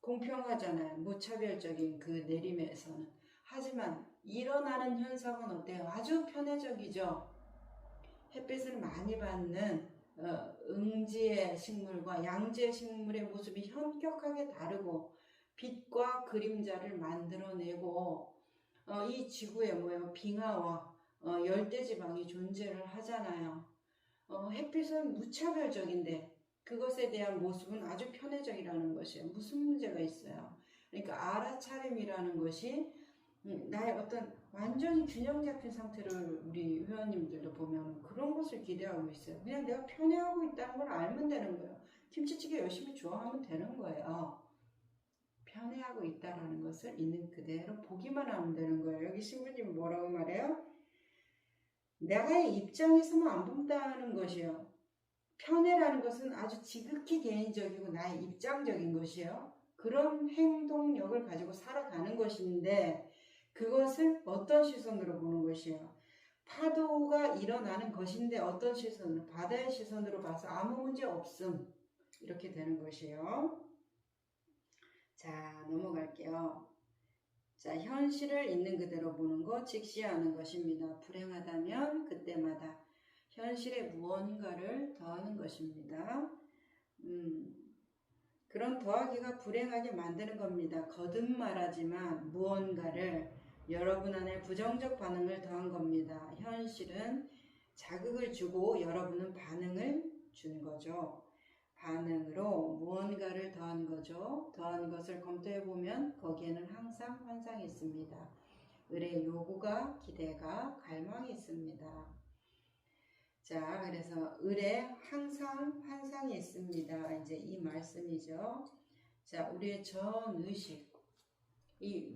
공평하잖아요. 무차별적인 그 내림에서는. 하지만 일어나는 현상은 어때요? 아주 편애적이죠. 햇빛을 많이 받는 응지의 식물과 양지의 식물의 모습이 현격하게 다르고 빛과 그림자를 만들어내고 이 지구에 뭐예요? 빙하와 열대지방이 존재를 하잖아요. 햇빛은 무차별적인데 그것에 대한 모습은 아주 편애적이라는 것이에요. 무슨 문제가 있어요? 그러니까 알아차림이라는 것이 나의 어떤 완전히 균형 잡힌 상태를 우리 회원님들도 보면 그런 것을 기대하고 있어요. 그냥 내가 편애하고 있다는 걸 알면 되는 거예요. 김치찌개 열심히 좋아하면 되는 거예요. 편애하고 있다라는 것을 있는 그대로 보기만 하면 되는 거예요. 여기 신부님이 뭐라고 말해요? 나의 입장에서만 안 본다는 것이요. 편애라는 것은 아주 지극히 개인적이고 나의 입장적인 것이에요. 그런 행동력을 가지고 살아가는 것인데 그것을 어떤 시선으로 보는 것이에요. 파도가 일어나는 것인데 어떤 시선으로, 바다의 시선으로 봐서 아무 문제 없음 이렇게 되는 것이에요. 자, 넘어갈게요. 자, 현실을 있는 그대로 보는 것, 직시하는 것입니다. 불행하다면 그때마다 현실에 무언가를 더하는 것입니다. 그런 더하기가 불행하게 만드는 겁니다. 거듭 말하지만 무언가를 여러분 안에 부정적 반응을 더한 겁니다. 현실은 자극을 주고 여러분은 반응을 준 거죠. 반응으로 무언가를 더한 거죠. 더한 것을 검토해보면 거기에는 항상 환상이 있습니다. 을의 요구가, 기대가, 갈망이 있습니다. 자, 그래서 을에 항상 환상이 있습니다. 이제 이 말씀이죠. 자, 우리의 전의식. 이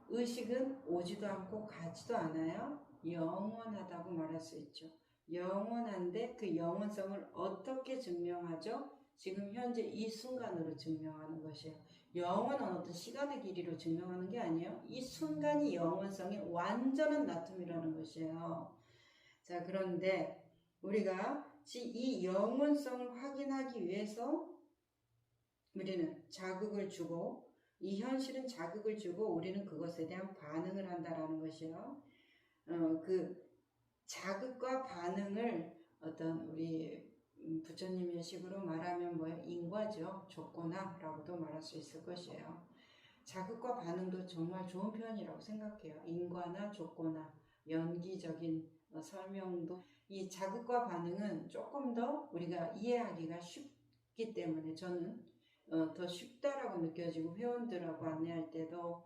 의식은 오지도 않고 가지도 않아요. 영원하다고 말할 수 있죠. 영원한데 그 영원성을 어떻게 증명하죠? 지금 현재 이 순간으로 증명하는 것이에요. 영원은 어떤 시간의 길이로 증명하는 게 아니에요. 이 순간이 영원성의 완전한 나툼이라는 것이에요. 자, 그런데 우리가 이 영원성을 확인하기 위해서 우리는 자극을 주고 이 현실은 자극을 주고 우리는 그것에 대한 반응을 한다라는 것이에요. 그 자극과 반응을 어떤 우리 부처님의 식으로 말하면 뭐예요? 인과죠. 조건화라고도 말할 수 있을 것이에요. 자극과 반응도 정말 좋은 표현이라고 생각해요. 인과나 조건화, 연기적인 설명도 이 자극과 반응은 조금 더 우리가 이해하기가 쉽기 때문에 저는 더 쉽다라고 느껴지고 회원들하고 안내할 때도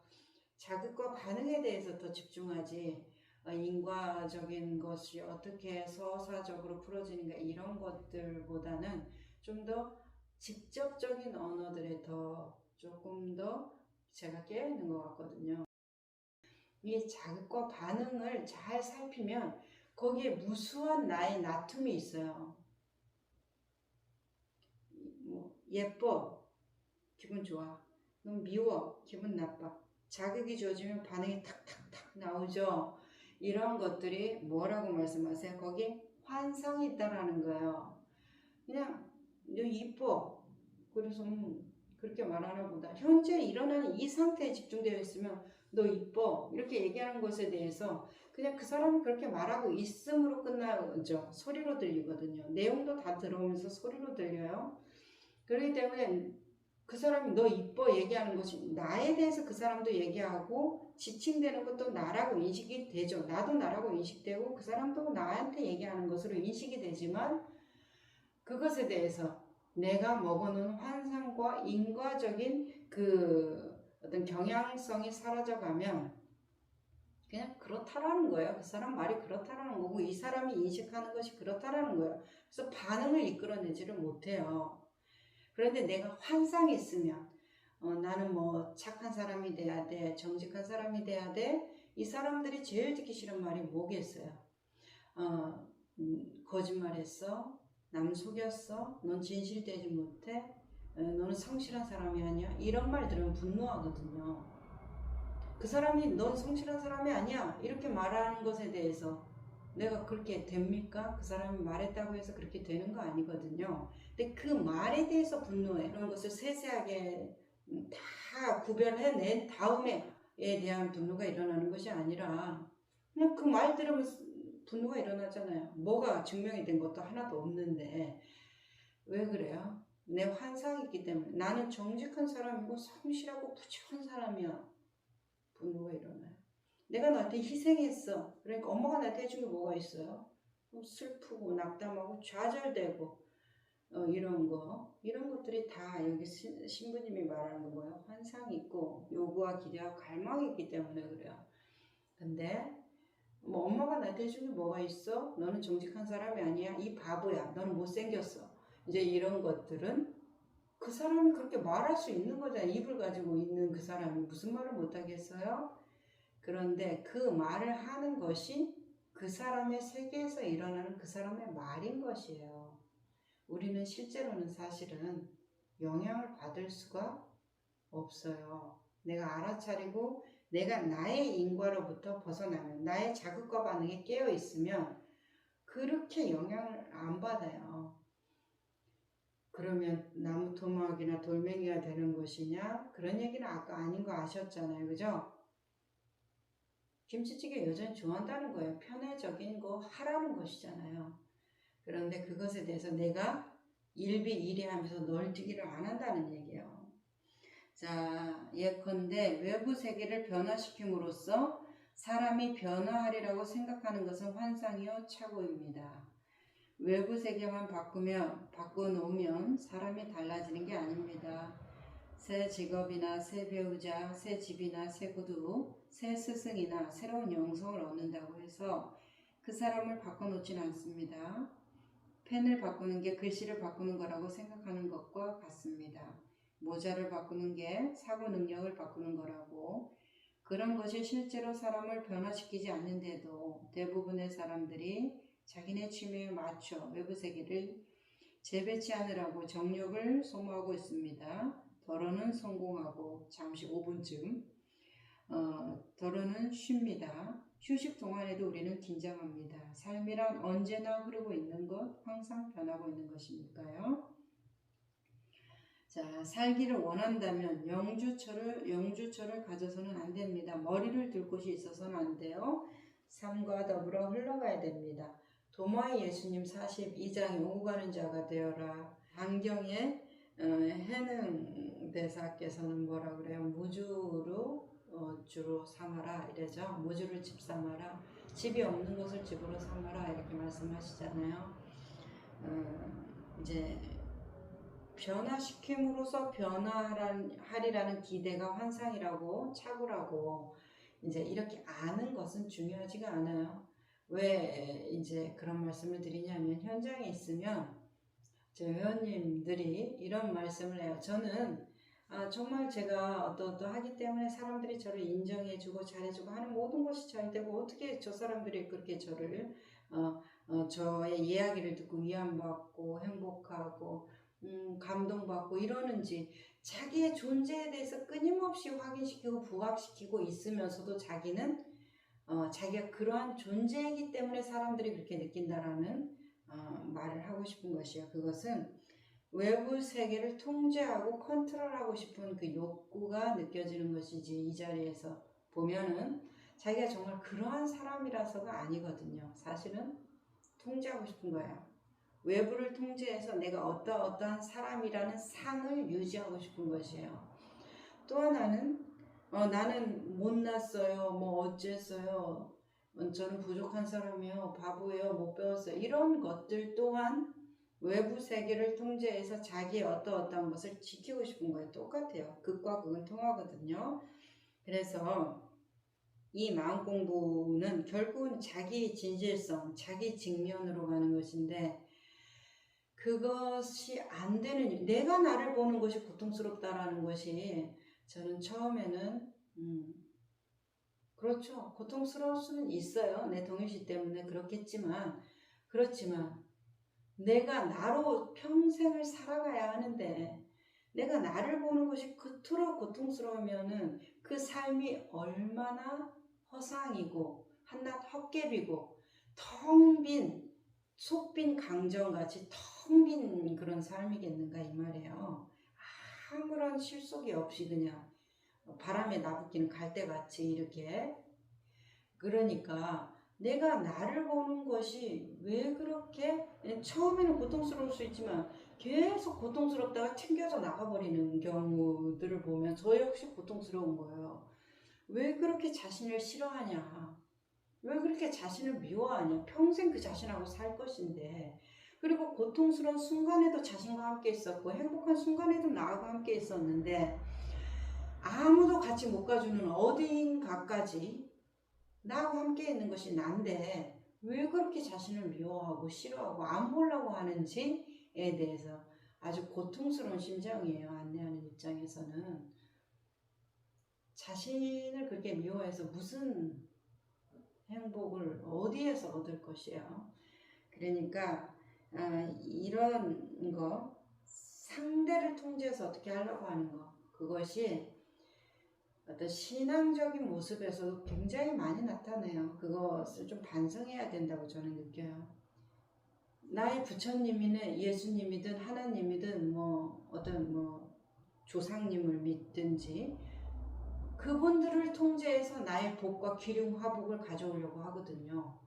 자극과 반응에 대해서 더 집중하지 인과적인 것이 어떻게 서사적으로 풀어지는가 이런 것들보다는 좀 더 직접적인 언어들에 더 조금 더 제가 깨어있는 것 같거든요. 이 자극과 반응을 잘 살피면 거기에 무수한 나의 나툼이 있어요. 뭐 예뻐, 기분 좋아. 너무 미워, 기분 나빠. 자극이 주어지면 반응이 탁탁탁 나오죠. 이런 것들이 뭐라고 말씀하세요? 거기 환상이 있다라는 거예요. 그냥 너 이뻐. 그래서 그렇게 말하나 보다. 현재 일어나는 이 상태에 집중되어 있으면 너 이뻐 이렇게 얘기하는 것에 대해서 그냥 그 사람이 그렇게 말하고 있음으로 끝나죠. 소리로 들리거든요. 내용도 다 들어오면서 소리로 들려요. 그렇기 때문에 그 사람이 너 이뻐 얘기하는 것이 나에 대해서 그 사람도 얘기하고 지칭되는 것도 나라고 인식이 되죠. 나도 나라고 인식되고 그 사람도 나한테 얘기하는 것으로 인식이 되지만 그것에 대해서 내가 먹어놓은 환상과 인과적인 그 어떤 경향성이 사라져가면 그냥 그렇다라는 거예요. 그 사람 말이 그렇다라는 거고 이 사람이 인식하는 것이 그렇다라는 거예요. 그래서 반응을 이끌어내지를 못해요. 그런데 내가 환상이 있으면 나는 뭐 착한 사람이 돼야 돼, 정직한 사람이 돼야 돼. 이 사람들이 제일 듣기 싫은 말이 뭐겠어요? 거짓말했어, 남 속였어, 넌 진실되지 못해, 너는 성실한 사람이 아니야. 이런 말 들으면 분노하거든요. 그 사람이 넌 성실한 사람이 아니야 이렇게 말하는 것에 대해서 내가 그렇게 됩니까? 그 사람이 말했다고 해서 그렇게 되는 거 아니거든요. 근데 그 말에 대해서 분노해. 그런 것을 세세하게 다 구별해낸 다음에 에 대한 분노가 일어나는 것이 아니라 그냥 그 말 들으면 분노가 일어나잖아요. 뭐가 증명이 된 것도 하나도 없는데 왜 그래요? 내 환상이 있기 때문에 나는 정직한 사람이고 성실하고 부지런한 사람이야. 분노가 일어나요. 내가 너한테 희생했어. 그러니까 엄마가 나한테 해준 게 뭐가 있어요? 슬프고 낙담하고 좌절되고 이런 것들이 다 여기 신부님이 말하는 거예요. 환상이 있고 요구와 기대와 갈망이 있기 때문에 그래요. 근데 뭐 엄마가 나한테 해준 게 뭐가 있어? 너는 정직한 사람이 아니야. 이 바보야. 너는 못생겼어. 이제 이런 것들은 그 사람이 그렇게 말할 수 있는 거잖아요. 입을 가지고 있는 그 사람이 무슨 말을 못하겠어요? 그런데 그 말을 하는 것이 그 사람의 세계에서 일어나는 그 사람의 말인 것이에요. 우리는 실제로는 사실은 영향을 받을 수가 없어요. 내가 알아차리고 내가 나의 인과로부터 벗어나면, 나의 자극과 반응에 깨어 있으면 그렇게 영향을 안 받아요. 그러면 나무 토막이나 돌멩이가 되는 것이냐? 그런 얘기는 아까 아닌 거 아셨잖아요. 그죠? 김치찌개 여전히 좋아한다는 거예요. 편애적인 거 하라는 것이잖아요. 그런데 그것에 대해서 내가 일비일비하면서 널뛰기를 안 한다는 얘기예요. 자, 예컨대 외부 세계를 변화시킴으로써 사람이 변화하리라고 생각하는 것은 환상이요 착오입니다. 외부 세계만 바꿔놓으면 사람이 달라지는 게 아닙니다. 새 직업이나 새 배우자, 새 집이나 새 구두, 새 스승이나 새로운 영성을 얻는다고 해서 그 사람을 바꿔놓진 않습니다. 펜을 바꾸는 게 글씨를 바꾸는 거라고 생각하는 것과 같습니다. 모자를 바꾸는 게 사고 능력을 바꾸는 거라고. 그런 것이 실제로 사람을 변화시키지 않는데도 대부분의 사람들이 자기네 취미에 맞춰 외부 세계를 재배치하느라고 정력을 소모하고 있습니다. 더러는 성공하고 잠시 5분쯤 더러는 쉽니다. 휴식 동안에도 우리는 긴장합니다. 삶이란 언제나 흐르고 있는 것, 항상 변하고 있는 것이니까요. 자, 살기를 원한다면 영주처를 가져서는 안 됩니다. 머리를 들 곳이 있어서는 안 돼요. 삶과 더불어 흘러가야 됩니다. 도마의 예수님 42장 오고 가는 자가 되어라. 안경의 해능 대사께서는 뭐라 그래요? 무주로 주로 삼아라 이래죠. 무주를 집 삼아라. 집이 없는 것을 집으로 삼아라 이렇게 말씀하시잖아요. 이제 변화시킴으로써 변화하리라는 기대가 환상이라고 착오라고 이제 이렇게 아는 것은 중요하지가 않아요. 왜 이제 그런 말씀을 드리냐면 현장에 있으면 저 회원님들이 이런 말씀을 해요. 저는 정말 제가 어떠하기 때문에 사람들이 저를 인정해주고 잘해주고 하는 모든 것이 잘 되고 어떻게 저 사람들이 그렇게 저를 저의 이야기를 듣고 위안받고 행복하고 감동받고 이러는지 자기의 존재에 대해서 끊임없이 확인시키고 부각시키고 있으면서도 자기는 자기가 그러한 존재이기 때문에 사람들이 그렇게 느낀다라는 말을 하고 싶은 것이에요. 그것은 외부 세계를 통제하고 컨트롤하고 싶은 그 욕구가 느껴지는 것이지 이 자리에서 보면은 자기가 정말 그러한 사람이라서가 아니거든요. 사실은 통제하고 싶은 거예요. 외부를 통제해서 내가 어떠한 사람이라는 상을 유지하고 싶은 것이에요. 또 하나는 나는 못났어요. 뭐 어쨌어요. 저는 부족한 사람이요. 바보예요. 못 배웠어요. 이런 것들 또한 외부 세계를 통제해서 자기의 어떠한 것을 지키고 싶은 거예요. 똑같아요. 극과 극은 통하거든요. 그래서 이 마음 공부는 결국은 자기 진실성, 자기 직면으로 가는 것인데 그것이 안 되는 내가 나를 보는 것이 고통스럽다라는 것이 저는 처음에는 그렇죠. 고통스러울 수는 있어요. 내 동일시 때문에 그렇겠지만 그렇지만 내가 나로 평생을 살아가야 하는데 내가 나를 보는 것이 그토록 고통스러우면은 그 삶이 얼마나 허상이고 한낱 헛개비고 텅 빈 속빈 강정같이 텅 빈 그런 삶이겠는가 이 말이에요. 아무런 실속이 없이 그냥 바람에 나부끼는 갈대같이 이렇게. 그러니까 내가 나를 보는 것이 왜 그렇게 처음에는 고통스러울 수 있지만 계속 고통스럽다가 튕겨져 나가버리는 경우들을 보면 저 역시 고통스러운 거예요. 왜 그렇게 자신을 싫어하냐? 왜 그렇게 자신을 미워하냐? 평생 그 자신하고 살 것인데. 그리고 고통스러운 순간에도 자신과 함께 있었고 행복한 순간에도 나하고 함께 있었는데 아무도 같이 못 가주는 어딘가까지 나하고 함께 있는 것이 난데 왜 그렇게 자신을 미워하고 싫어하고 안 보려고 하는지에 대해서 아주 고통스러운 심정이에요. 안내하는 입장에서는. 자신을 그렇게 미워해서 무슨 행복을 어디에서 얻을 것이에요. 그러니까 이런 거 상대를 통제해서 어떻게 하려고 하는 거 그것이 어떤 신앙적인 모습에서도 굉장히 많이 나타나요. 그것을 좀 반성해야 된다고 저는 느껴요. 나의 부처님이든 예수님이든 하나님이든 뭐 어떤 뭐 조상님을 믿든지 그분들을 통제해서 나의 복과 기름 화복을 가져오려고 하거든요.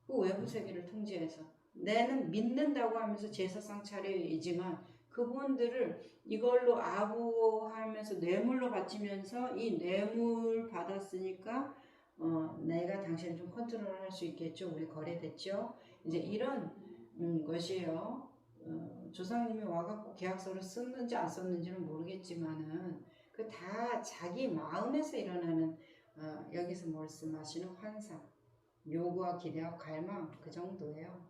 그 외부 세계를 통제해서 나는 믿는다고 하면서 제사상 차려이지만 그분들을 이걸로 아부하면서 뇌물로 바치면서 이 뇌물 받았으니까 내가 당신을 좀 컨트롤할 수 있겠죠. 우리 거래됐죠. 이제 이런 것이에요. 조상님이 와갖고 계약서를 썼는지 안 썼는지는 모르겠지만은 그 다 자기 마음에서 일어나는 여기서 말씀하시는 환상, 요구와 기대와 갈망 그 정도예요.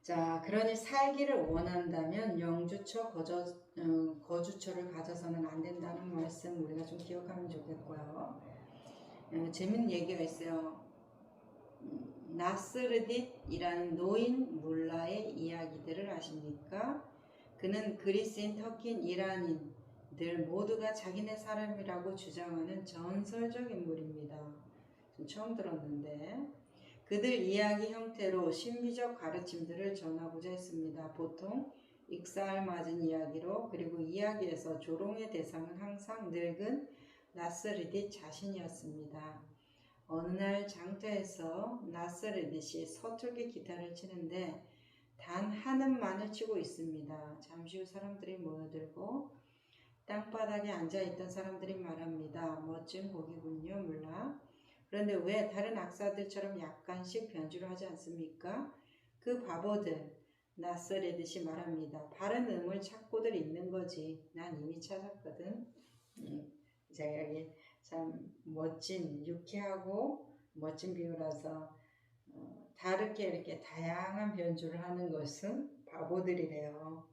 자, 그러니 살기를 원한다면 영주처 거주처를 가져서는 안 된다는 말씀 우리가 좀 기억하면 좋겠고요. 재밌는 얘기가 있어요. 나스르딧이라는 노인 물라의 이야기들을 아십니까? 그는 그리스인, 터키인, 이란인들 모두가 자기네 사람이라고 주장하는 전설적 인물입니다. 좀 처음 들었는데 그들 이야기 형태로 신비적 가르침들을 전하고자 했습니다. 보통 익사알맞은 이야기로 그리고 이야기에서 조롱의 대상은 항상 늙은 나스르딧 자신이었습니다. 어느 날 장터에서 나스르딧이 서툴게 기타를 치는데 단 한 음만을 치고 있습니다. 잠시 후 사람들이 모여들고 땅바닥에 앉아있던 사람들이 말합니다. 멋진 곡이군요, 물라. 그런데 왜 다른 악사들처럼 약간씩 변주를 하지 않습니까? 그 바보들, 나스르딧이 말합니다. 바른 음을 찾고들 있는 거지. 난 이미 찾았거든. 제가 여기 참 멋진, 유쾌하고 멋진 비유라서 다르게 이렇게 다양한 변주를 하는 것은 바보들이래요.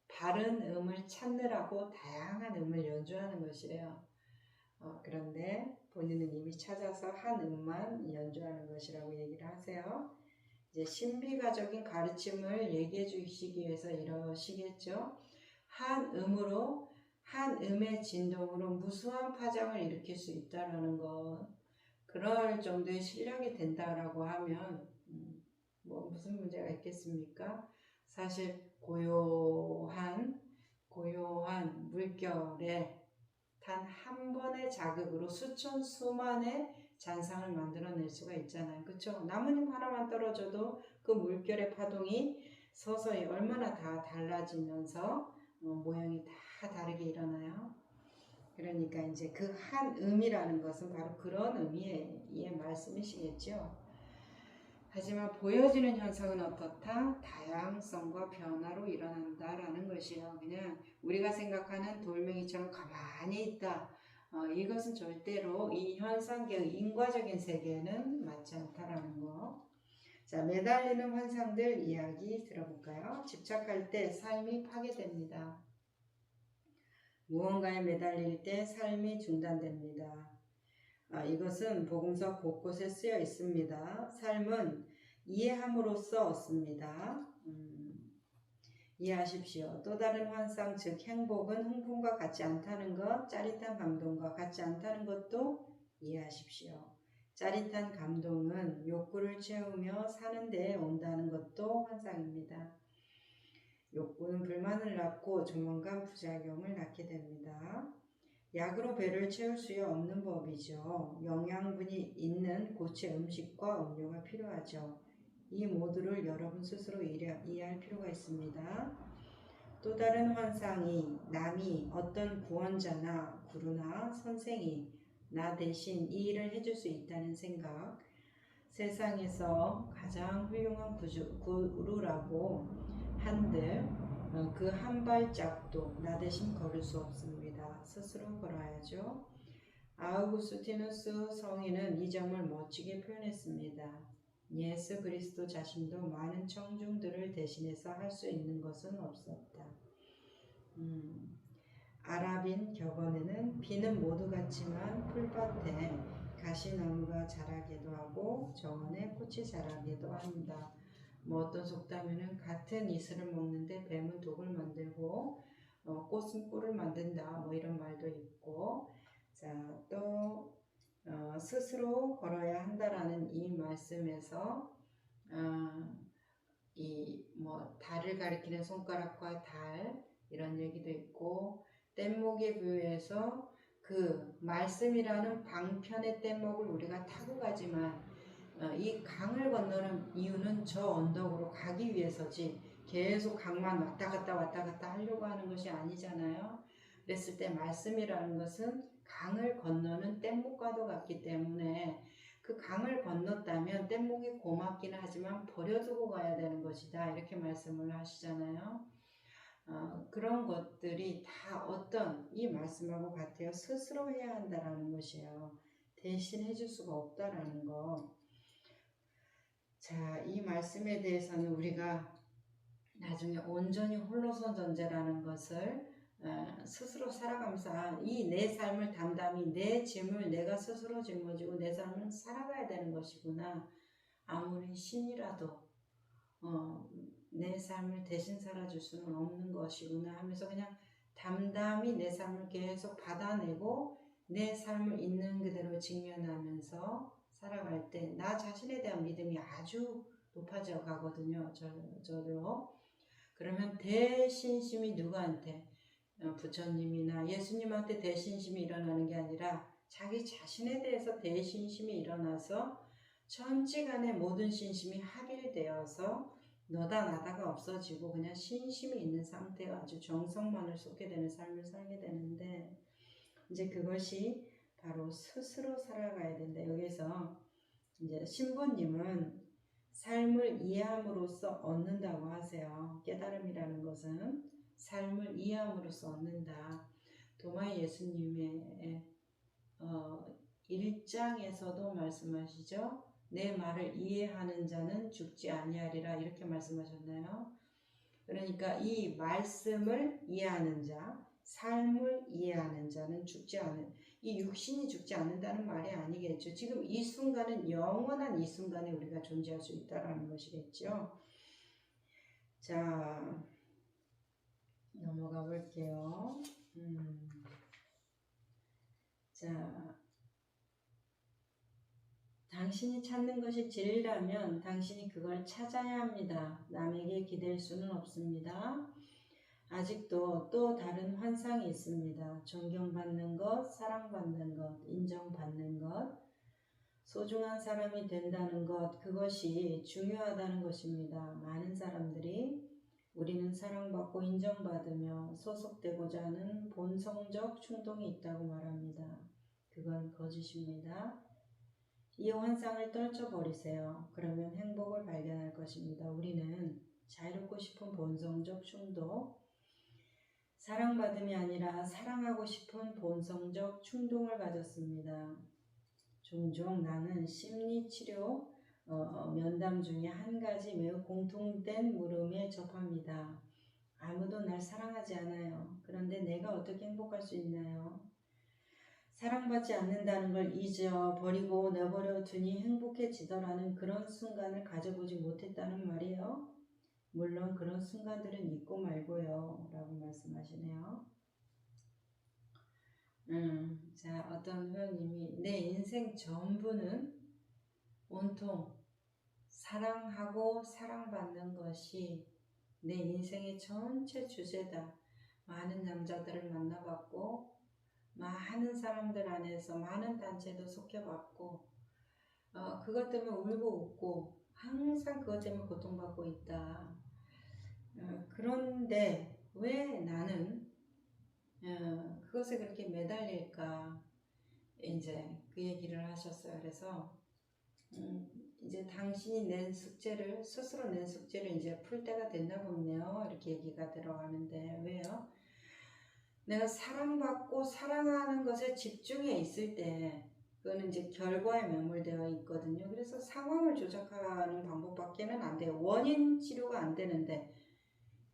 바른 음을 찾느라고 다양한 음을 연주하는 것이래요. 그런데 본인은 이미 찾아서 한 음만 연주하는 것이라고 얘기를 하세요. 이제 신비가적인 가르침을 얘기해 주시기 위해서 이러시겠죠. 한 음으로 한 음의 진동으로 무수한 파장을 일으킬 수 있다라는 것. 그럴 정도의 실력이 된다라고 하면 뭐 무슨 문제가 있겠습니까? 사실 고요한 물결에 단 한 번의 자극으로 수천 수만의 잔상을 만들어낼 수가 있잖아요. 그렇죠? 나뭇잎 하나만 떨어져도 그 물결의 파동이 서서히 얼마나 다 달라지면서 모양이 다 다르게 일어나요. 그러니까 이제 그 한 음이라는 것은 바로 그런 의미의 말씀이시겠죠. 하지만 보여지는 현상은 어떻다? 다양성과 변화로 일어난다라는 것이에요. 그냥 우리가 생각하는 돌멩이처럼 가만히 있다. 이것은 절대로 이 현상계의 인과적인 세계는 맞지 않다라는 거. 자, 매달리는 환상들 이야기 들어볼까요? 집착할 때 삶이 파괴됩니다. 무언가에 매달릴 때 삶이 중단됩니다. 이것은 복음서 곳곳에 쓰여 있습니다. 삶은 이해함으로써 얻습니다. 이해하십시오. 또 다른 환상, 즉 행복은 흥분과 같지 않다는 것, 짜릿한 감동과 같지 않다는 것도 이해하십시오. 짜릿한 감동은 욕구를 채우며 사는 데에 온다는 것도 환상입니다. 욕구는 불만을 낳고 조만간 부작용을 낳게 됩니다. 약으로 배를 채울 수 없는 법이죠. 영양분이 있는 고체 음식과 음료가 필요하죠. 이 모두를 여러분 스스로 이해할 필요가 있습니다. 또 다른 환상이 남이 어떤 구원자나 구루나 선생이 나 대신 이 일을 해줄 수 있다는 생각. 세상에서 가장 훌륭한 구루라고 한들 그 한 발짝도 나 대신 걸을 수 없습니다. 스스로 걸어야죠. 아우구스티누스 성인은 이 점을 멋지게 표현했습니다. 예수 그리스도 자신도 많은 청중들을 대신해서 할 수 있는 것은 없었다. 아랍인 격언에는 비는 모두 같지만 풀밭에 가시나무가 자라기도 하고 정원에 꽃이 자라기도 한다. 뭐 어떤 속담에는 같은 이슬을 먹는데 뱀은 독을 만들고 꽃은 꿀을 만든다. 뭐 이런 말도 있고, 자, 또 스스로 걸어야 한다라는 이 말씀에서 이 뭐 달을 가리키는 손가락과 달 이런 얘기도 있고, 뗏목에 비유해서 그 말씀이라는 방편의 뗏목을 우리가 타고 가지만 이 강을 건너는 이유는 저 언덕으로 가기 위해서지 계속 강만 왔다 갔다 하려고 하는 것이 아니잖아요. 그랬을 때 말씀이라는 것은 강을 건너는 뗏목과도 같기 때문에 그 강을 건넜다면 뗏목이 고맙기는 하지만 버려두고 가야 되는 것이다. 이렇게 말씀을 하시잖아요. 그런 것들이 다 어떤 이 말씀하고 같아요. 스스로 해야 한다라는 것이에요. 대신 해줄 수가 없다라는 거. 자, 이 말씀에 대해서는 우리가 나중에 온전히 홀로선 존재라는 것을 스스로 살아가면서 이 내 삶을 담담히 내 짐을 내가 스스로 짊어지고 내 삶을 살아가야 되는 것이구나. 아무리 신이라도 내 삶을 대신 살아줄 수는 없는 것이구나 하면서 그냥 담담히 내 삶을 계속 받아내고 내 삶을 있는 그대로 직면하면서 살아갈 때 나 자신에 대한 믿음이 아주 높아져 가거든요. 저도. 그러면 대신심이 누구한테? 부처님이나 예수님한테 대신심이 일어나는 게 아니라 자기 자신에 대해서 대신심이 일어나서 천지간의 모든 신심이 합일되어서 너다 나다가 없어지고 그냥 신심이 있는 상태가 아주 정성만을 쏟게 되는 삶을 살게 되는데, 이제 그것이 바로 스스로 살아가야 된다. 여기서 이제 신부님은 삶을 이해함으로써 얻는다고 하세요. 깨달음이라는 것은 삶을 이해함으로써 얻는다. 도마 예수님의 1장에서도 말씀하시죠. 내 말을 이해하는 자는 죽지 아니하리라 이렇게 말씀하셨나요? 그러니까 이 말씀을 이해하는 자, 삶을 이해하는 자는 죽지 않은, 이 육신이 죽지 않는다는 말이 아니겠죠. 지금 이 순간은 영원한 이 순간에 우리가 존재할 수 있다는 것이겠죠. 자, 넘어가 볼게요. 자, 당신이 찾는 것이 진리라면 당신이 그걸 찾아야 합니다. 남에게 기댈 수는 없습니다. 아직도 또 다른 환상이 있습니다. 존경받는 것, 사랑받는 것, 인정받는 것, 소중한 사람이 된다는 것, 그것이 중요하다는 것입니다. 많은 사람들이 우리는 사랑받고 인정받으며 소속되고자 하는 본성적 충동이 있다고 말합니다. 그건 거짓입니다. 이 환상을 떨쳐버리세요. 그러면 행복을 발견할 것입니다. 우리는 자유롭고 싶은 본성적 충동, 사랑받음이 아니라 사랑하고 싶은 본성적 충동을 가졌습니다. 종종 나는 심리치료 면담 중에 한 가지 매우 공통된 물음에 접합니다. 아무도 날 사랑하지 않아요. 그런데 내가 어떻게 행복할 수 있나요? 사랑받지 않는다는 걸 잊어버리고 내버려 두니 행복해지더라는 그런 순간을 가져보지 못했다는 말이에요. 물론 그런 순간들은 있고 말고요 라고 말씀하시네요. 자, 어떤 회원님이 내 인생 전부는 온통 사랑하고 사랑받는 것이 내 인생의 전체 주제다. 많은 남자들을 만나봤고 많은 사람들 안에서 많은 단체도 속해봤고 그것 때문에 울고 웃고 항상 그것 때문에 고통받고 있다. 그런데 왜 나는 그것에 그렇게 매달릴까? 이제 그 얘기를 하셨어요. 그래서 이제 당신이 낸 숙제를 스스로 낸 숙제를 이제 풀 때가 됐나 보네요. 이렇게 얘기가 들어가는데 왜요? 내가 사랑받고 사랑하는 것에 집중해 있을 때 그거는 이제 결과에 매몰되어 있거든요. 그래서 상황을 조작하는 방법밖에는 안 돼요. 원인 치료가 안 되는데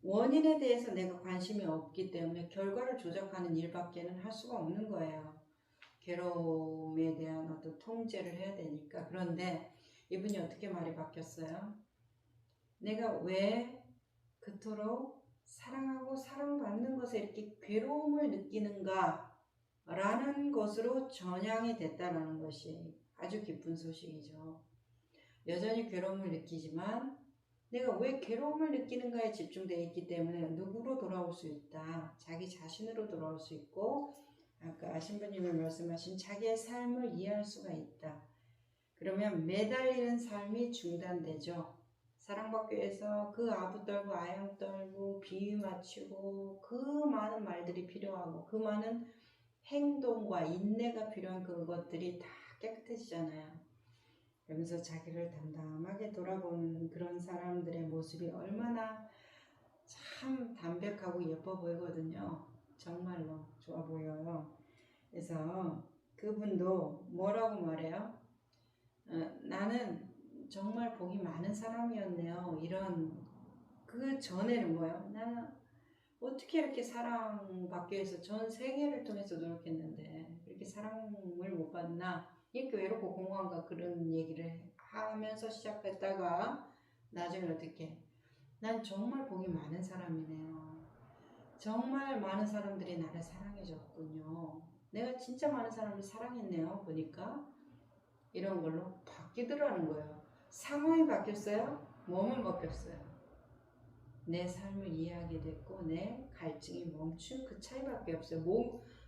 원인에 대해서 내가 관심이 없기 때문에 결과를 조작하는 일밖에는 할 수가 없는 거예요. 괴로움에 대한 어떤 통제를 해야 되니까. 그런데 이분이 어떻게 말이 바뀌었어요? 내가 왜 그토록 사랑하고 사랑받는 것에 이렇게 괴로움을 느끼는가 라는 것으로 전향이 됐다는 것이 아주 기쁜 소식이죠. 여전히 괴로움을 느끼지만 내가 왜 괴로움을 느끼는가에 집중되어 있기 때문에 누구로 돌아올 수 있다. 자기 자신으로 돌아올 수 있고 아까 신부님이 말씀하신 자기의 삶을 이해할 수가 있다. 그러면 매달리는 삶이 중단되죠. 사랑받기 위해서 그 아부 떨고 아양 떨고 비위 맞추고 그 많은 말들이 필요하고 그 많은 행동과 인내가 필요한 그것들이 다 깨끗해지잖아요. 그러면서 자기를 담담하게 돌아보는 그런 사람들의 모습이 얼마나 참 담백하고 예뻐 보이거든요. 정말로 좋아 보여요. 그래서 그분도 뭐라고 말해요? 나는 정말 복이 많은 사람이었네요. 이런 그 전에는 뭐예요? 나는 어떻게 이렇게 사랑받기 위해서 전 세계를 통해서 노력했는데 이렇게 사랑을 못 받나? 이렇게 외롭고 공허한가 그런 얘기를 하면서 시작했다가 나중에 어떻게? 난 정말 복이 많은 사람이네요. 정말 많은 사람들이 나를 사랑해줬군요. 내가 진짜 많은 사람을 사랑했네요. 보니까 이런 걸로 바뀌더라는 거예요. 상황이 바뀌었어요? 몸은 바뀌었어요. 내 삶을 이해하게 됐고 내 갈증이 멈춘 그 차이밖에 없어요.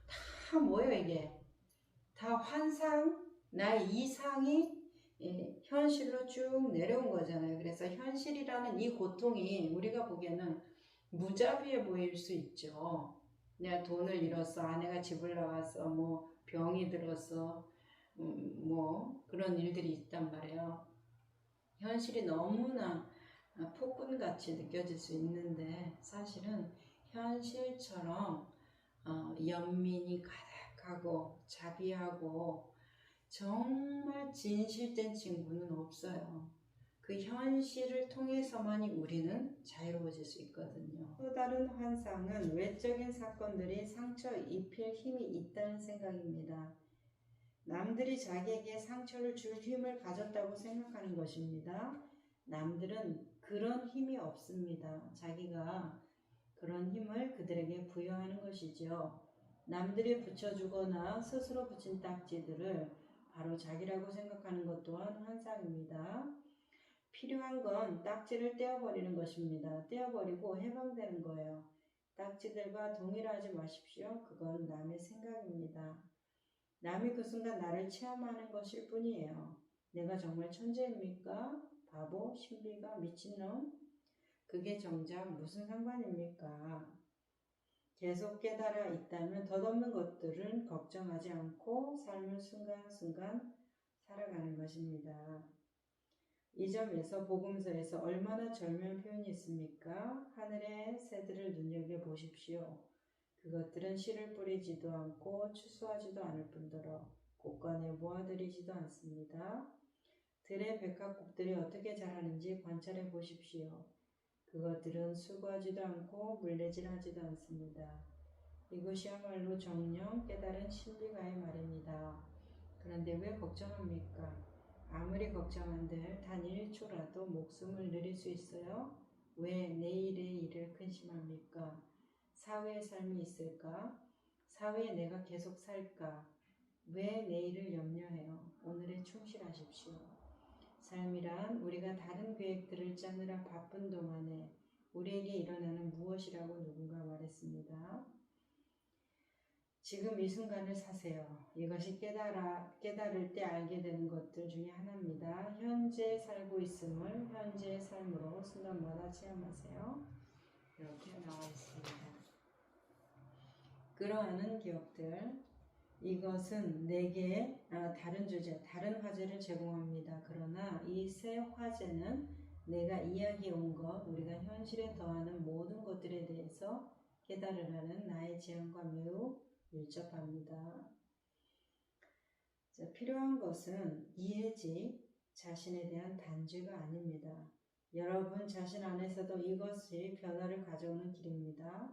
다 뭐예요 이게? 다 환상, 나의 이상이 현실로 쭉 내려온 거잖아요. 그래서 현실이라는 이 고통이 우리가 보기에는 무자비해 보일 수 있죠. 내가 돈을 잃었어, 아내가 집을 나갔어, 뭐 병이 들었어, 뭐 그런 일들이 있단 말이에요. 현실이 너무나 폭군같이 느껴질 수 있는데 사실은 현실처럼 연민이 가득하고 자비하고 정말 진실된 친구는 없어요. 그 현실을 통해서만이 우리는 자유로워질 수 있거든요. 또 다른 환상은 외적인 사건들이 상처 입힐 힘이 있다는 생각입니다. 남들이 자기에게 상처를 줄 힘을 가졌다고 생각하는 것입니다. 남들은 그런 힘이 없습니다. 자기가 그런 힘을 그들에게 부여하는 것이지요. 남들이 붙여주거나 스스로 붙인 딱지들을 바로 자기라고 생각하는 것 또한 환상입니다. 필요한 건 딱지를 떼어버리는 것입니다. 떼어버리고 해방되는 거예요. 딱지들과 동일하지 마십시오. 그건 남의 생각입니다. 남이 그 순간 나를 체험하는 것일 뿐이에요. 내가 정말 천재입니까? 바보, 신비가, 미친놈? 그게 정작 무슨 상관입니까? 계속 깨달아 있다면 덧없는 것들은 걱정하지 않고 삶을 순간순간 살아가는 것입니다. 이 점에서 복음서에서 얼마나 절묘한 표현이 있습니까? 하늘의 새들을 눈여겨보십시오. 그것들은 씨를 뿌리지도 않고 추수하지도 않을 뿐더러 곳간에 모아들이지도 않습니다. 들의 백합꽃들이 어떻게 자라는지 관찰해 보십시오. 그것들은 수고하지도 않고 물레질하지도 않습니다. 이것이야말로 정령 깨달은 신비가의 말입니다. 그런데 왜 걱정합니까? 아무리 걱정한들 단 1초라도 목숨을 늘릴 수 있어요? 왜 내일의 일을 근심합니까? 사회의 삶이 있을까? 사회에 내가 계속 살까? 왜 내일을 염려해요? 오늘에 충실하십시오. 삶이란 우리가 다른 계획들을 짜느라 바쁜 동안에 우리에게 일어나는 무엇이라고 누군가 말했습니다. 지금 이 순간을 사세요. 이것이 깨달을 때 알게 되는 것들 중에 하나입니다. 현재 살고 있음을 현재의 삶으로 순간마다 체험하세요. 이렇게 나와 있습니다. 그러한 기억들, 이것은 내게 다른 주제, 다른 화제를 제공합니다. 그러나 이 세 화제는 내가 이야기해온 것, 우리가 현실에 더하는 모든 것들에 대해서 깨달으라는 나의 제안과 매우 밀접합니다. 자, 필요한 것은 이해지 자신에 대한 단죄가 아닙니다. 여러분 자신 안에서도 이것이 변화를 가져오는 길입니다.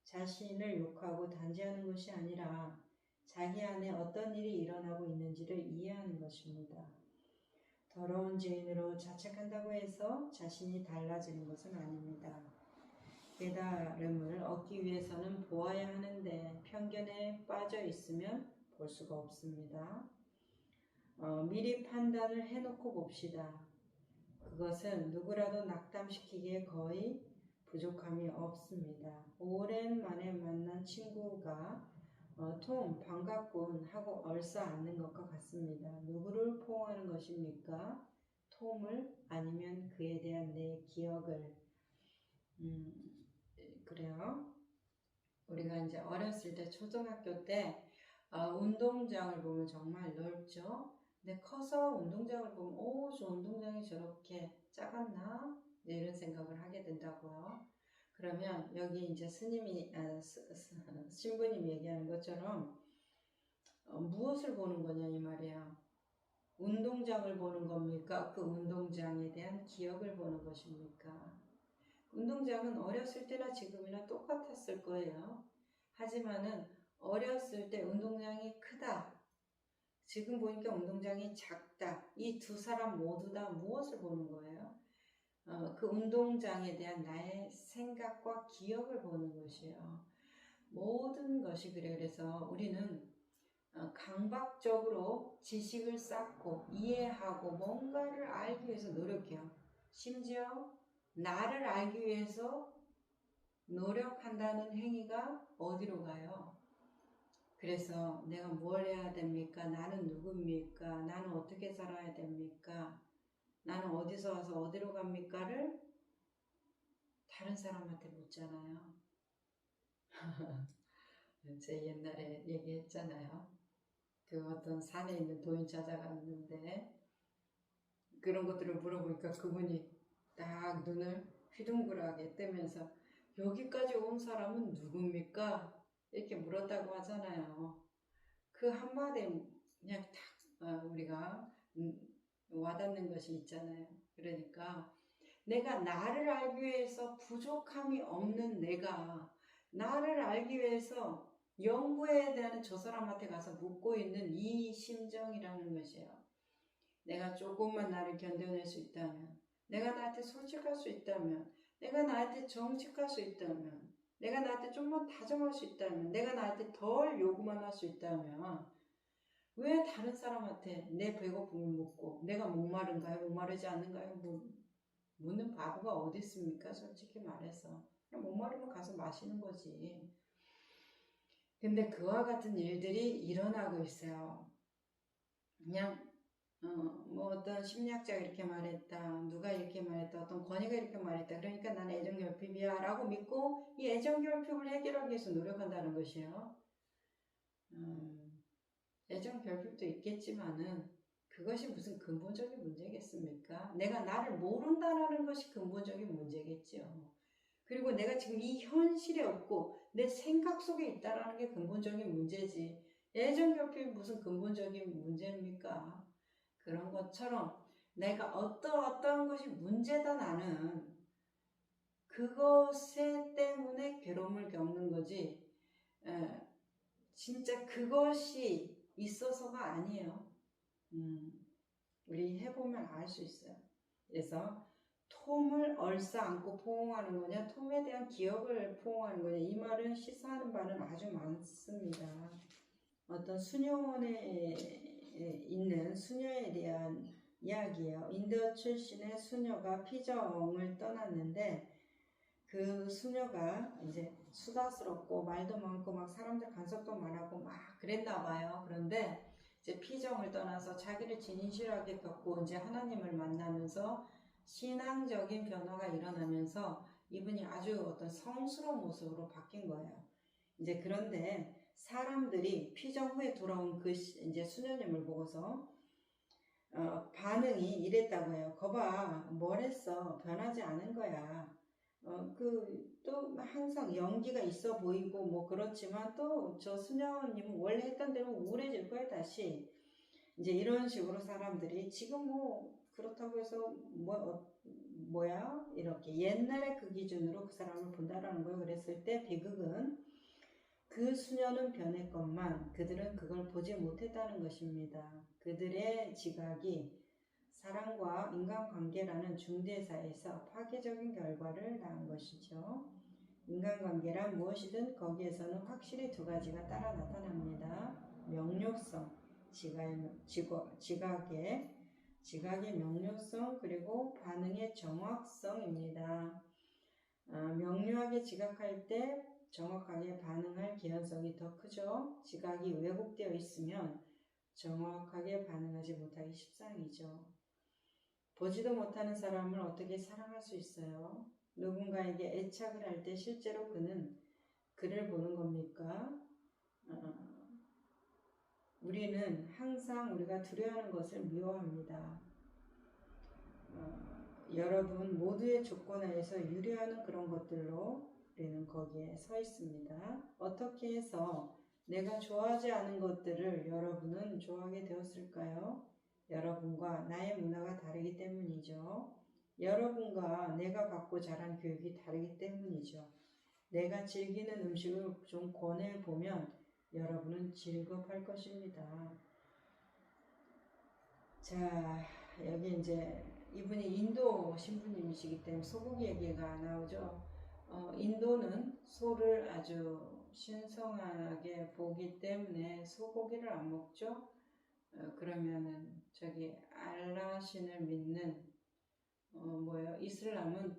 자신을 욕하고 단죄하는 것이 아니라 자기 안에 어떤 일이 일어나고 있는지를 이해하는 것입니다. 더러운 죄인으로 자책한다고 해서 자신이 달라지는 것은 아닙니다. 깨달음을 얻기 위해서는 보아야 하는데 편견에 빠져 있으면 볼 수가 없습니다. 미리 판단을 해놓고 봅시다. 그것은 누구라도 낙담시키기에 거의 부족함이 없습니다. 오랜만에 만난 친구가 톰 반갑군 하고 얼싸안는 것과 같습니다. 누구를 포옹하는 것입니까? 톰을 아니면 그에 대한 내 기억을. 그래요. 우리가 이제 어렸을 때 초등학교 때 운동장을 보면 정말 넓죠. 근데 커서 운동장을 보면 저 운동장이 저렇게 작았나? 네, 이런 생각을 하게 된다고요. 그러면 여기 이제 신부님이 얘기하는 것처럼 무엇을 보는 거냐 이 말이야. 운동장을 보는 겁니까? 그 운동장에 대한 기억을 보는 것입니까? 운동장은 어렸을 때나 지금이나 똑같았을 거예요. 하지만은 어렸을 때 운동장이 크다. 지금 보니까 운동장이 작다. 이 두 사람 모두 다 무엇을 보는 거예요? 그 운동장에 대한 나의 생각과 기억을 보는 것이에요. 모든 것이 그래. 그래서 우리는 강박적으로 지식을 쌓고 이해하고 뭔가를 알기 위해서 노력해요. 심지어 나를 알기 위해서 노력한다는 행위가 어디로 가요? 그래서 내가 뭘 해야 됩니까? 나는 누굽니까? 나는 어떻게 살아야 됩니까? 나는 어디서 와서 어디로 갑니까를 다른 사람한테 묻잖아요. 제 옛날에 얘기했잖아요. 그 어떤 산에 있는 도인 찾아갔는데 그런 것들을 물어보니까 그분이 딱 눈을 휘둥그레하게 뜨면서 여기까지 온 사람은 누굽니까? 이렇게 물었다고 하잖아요. 그 한마디에 그냥 딱 우리가 와닿는 것이 있잖아요. 그러니까 내가 나를 알기 위해서 부족함이 없는 내가 나를 알기 위해서 연구에 대한 저 사람한테 가서 묻고 있는 이 심정이라는 것이에요. 내가 조금만 나를 견뎌낼 수 있다면, 내가 나한테 솔직할 수 있다면, 내가 나한테 정직할 수 있다면, 내가 나한테 좀만 다정할 수 있다면, 내가 나한테 덜 요구만 할 수 있다면 왜 다른 사람한테 내 배고픔을 묻고 내가 목마른가요? 목마르지 않는가요? 묻는 바보가 어디 있습니까? 솔직히 말해서 그냥 목마르면 가서 마시는 거지. 근데 그와 같은 일들이 일어나고 있어요. 그냥 뭐 어떤 심리학자가 이렇게 말했다, 누가 이렇게 말했다, 어떤 권위가 이렇게 말했다, 그러니까 나는 애정결핍이야 라고 믿고 이 애정결핍을 해결하기 위해서 노력한다는 것이에요. 애정결핍도 있겠지만은 그것이 무슨 근본적인 문제겠습니까? 내가 나를 모른다는 것이 근본적인 문제겠죠. 그리고 내가 지금 이 현실에 없고 내 생각 속에 있다는 게 근본적인 문제지. 애정결핍이 무슨 근본적인 문제입니까? 그런 것처럼 내가 어떠한 것이 문제다 나는 그것에 때문에 괴로움을 겪는 거지. 진짜 그것이 있어서가 아니에요. 우리 해보면 알 수 있어요. 그래서 톰을 얼싸안고 포옹하는 거냐, 톰에 대한 기억을 포옹하는 거냐, 이 말은 시사하는 바는 아주 많습니다. 어떤 수녀원에 있는 수녀에 대한 이야기예요. 인도 출신의 수녀가 피정을 떠났는데 그 수녀가 이제 수다스럽고 말도 많고 막 사람들 간섭도 많았고 막 그랬나 봐요. 그런데 이제 피정을 떠나서 자기를 진실하게 겪고 이제 하나님을 만나면서 신앙적인 변화가 일어나면서 이분이 아주 어떤 성스러운 모습으로 바뀐 거예요. 이제 그런데 사람들이 피정 후에 돌아온 그 이제 수녀님을 보고서 반응이 이랬다고 해요. 거봐, 뭘 했어? 변하지 않은 거야. 또 항상 연기가 있어 보이고 뭐 그렇지만 또 저 수녀님은 원래 했던 대로 우울해질 거야 다시. 이제 이런 식으로 사람들이 지금 뭐 그렇다고 해서 뭐야 이렇게 옛날에 그 기준으로 그 사람을 본다라는 거예요. 그랬을 때 비극은 그 수녀는 변했건만 그들은 그걸 보지 못했다는 것입니다. 그들의 지각이 사랑과 인간관계라는 중대사에서 파괴적인 결과를 낳은 것이죠. 인간관계란 무엇이든 거기에서는 확실히 두 가지가 따라 나타납니다. 명료성, 지각의 명료성, 그리고 반응의 정확성입니다. 명료하게 지각할 때 정확하게 반응할 개연성이 더 크죠. 지각이 왜곡되어 있으면 정확하게 반응하지 못하기 십상이죠. 보지도 못하는 사람을 어떻게 사랑할 수 있어요? 누군가에게 애착을 할 때 실제로 그는 그를 보는 겁니까? 우리는 항상 우리가 두려워하는 것을 미워합니다. 여러분 모두의 조건 하에서 유리하는 그런 것들로 우리는 거기에 서 있습니다. 어떻게 해서 내가 좋아하지 않은 것들을 여러분은 좋아하게 되었을까요? 여러분과 나의 문화가 다르기 때문이죠. 여러분과 내가 받고 자란 교육이 다르기 때문이죠. 내가 즐기는 음식을 좀 권해보면 여러분은 즐겁할 것입니다. 자, 여기 이제 이분이 인도 신부님이시기 때문에 소고기 얘기가 나오죠. 인도는 소를 아주 신성하게 보기 때문에 소고기를 안 먹죠. 그러면은 저기 알라 신을 믿는 이슬람은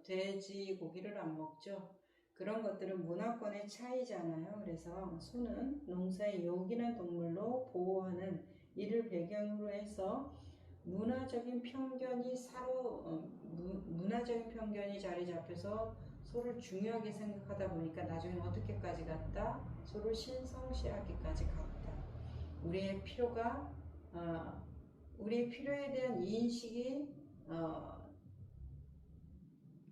돼지고기를 안 먹죠. 그런 것들은 문화권의 차이잖아요. 그래서 소는 농사에 요긴한 동물로 보호하는 이를 배경으로 해서 문화적인 편견이 자리 잡혀서 소를 중요하게 생각하다 보니까 나중에는 어떻게까지 갔다? 소를 신성시하기까지 갔다. 우리의 필요에 대한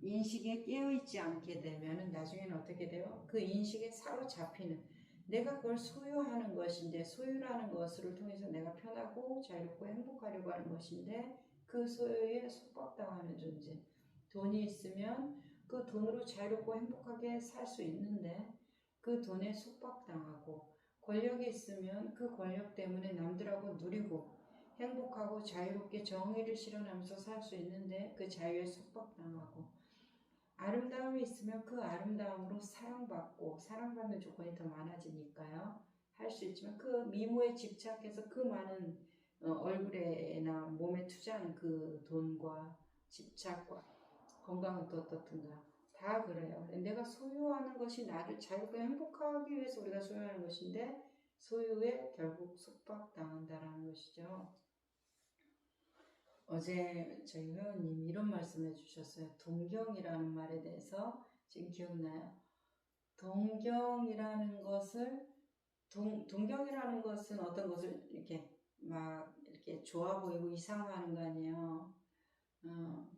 인식에 깨어있지 않게 되면 나중에는 어떻게 돼요? 그 인식에 사로잡히는, 내가 그걸 소유하는 것인데, 소유라는 것을 통해서 내가 편하고 자유롭고 행복하려고 하는 것인데 그 소유에 속박당하는 존재. 돈이 있으면 그 돈으로 자유롭고 행복하게 살 수 있는데 그 돈에 속박당하고, 권력이 있으면 그 권력 때문에 남들하고 누리고 행복하고 자유롭게 정의를 실현하면서 살 수 있는데 그 자유에 속박당하고, 아름다움이 있으면 그 아름다움으로 사랑받고 사랑받는 조건이 더 많아지니까요. 할 수 있지만 그 미모에 집착해서 그 많은 얼굴에나 몸에 투자하는 그 돈과 집착과 건강은 또 어떻든가 다 그래요. 내가 소유하는 것이 나를 자유롭게 행복하기 위해서 우리가 소유하는 것인데 소유에 결국 속박당한다라는 것이죠. 어제 저희 회원님이 이런 말씀을 해주셨어요. 동경이라는 말에 대해서 지금 기억나요? 동경이라는 것은 어떤 것을 이렇게 좋아 보이고 이상하는 거 아니에요.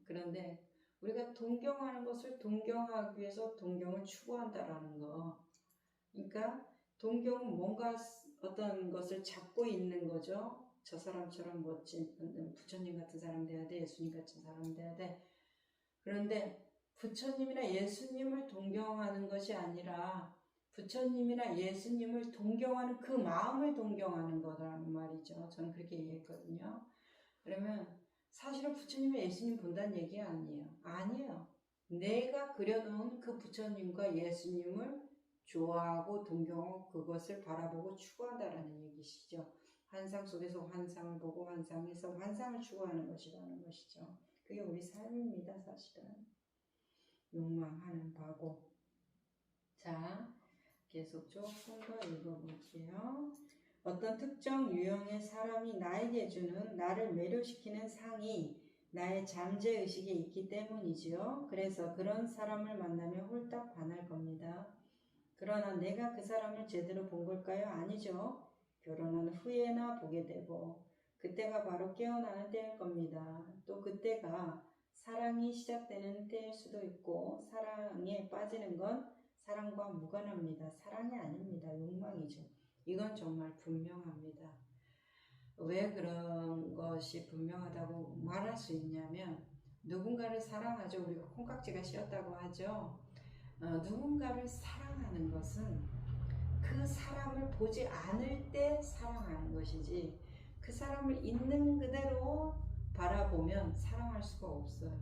그런데 우리가 동경하는 것을 동경하기 위해서 동경을 추구한다라는 거. 그러니까 동경은 뭔가 어떤 것을 잡고 있는 거죠. 저 사람처럼 멋진 부처님 같은 사람 돼야 돼. 예수님 같은 사람 돼야 돼. 그런데 부처님이나 예수님을 동경하는 것이 아니라 부처님이나 예수님을 동경하는 그 마음을 동경하는 거라는 말이죠. 저는 그렇게 이해했거든요. 그러면 사실은 부처님과 예수님 본다는 얘기 아니에요. 내가 그려놓은 그 부처님과 예수님을 좋아하고 동경하고 그것을 바라보고 추구한다라는 얘기시죠. 환상 속에서 환상을 보고 환상에서 환상을 추구하는 것이라는 것이죠. 그게 우리 삶입니다. 사실은 욕망하는 바고. 자, 계속 조금 더 읽어볼게요. 어떤 특정 유형의 사람이 나에게 주는 나를 매료시키는 상이 나의 잠재의식에 있기 때문이지요. 그래서 그런 사람을 만나면 홀딱 반할 겁니다. 그러나 내가 그 사람을 제대로 본 걸까요? 아니죠. 결혼한 후에나 보게 되고 그때가 바로 깨어나는 때일 겁니다. 또 그때가 사랑이 시작되는 때일 수도 있고 사랑에 빠지는 건 사랑과 무관합니다. 사랑이 아닙니다. 욕망이죠. 이건 정말 분명합니다. 왜 그런 것이 분명하다고 말할 수 있냐면 누군가를 사랑하죠. 우리가 콩깍지가 씌었다고 하죠. 누군가를 사랑하는 것은 그 사람을 보지 않을 때 사랑하는 것이지 그 사람을 있는 그대로 바라보면 사랑할 수가 없어요.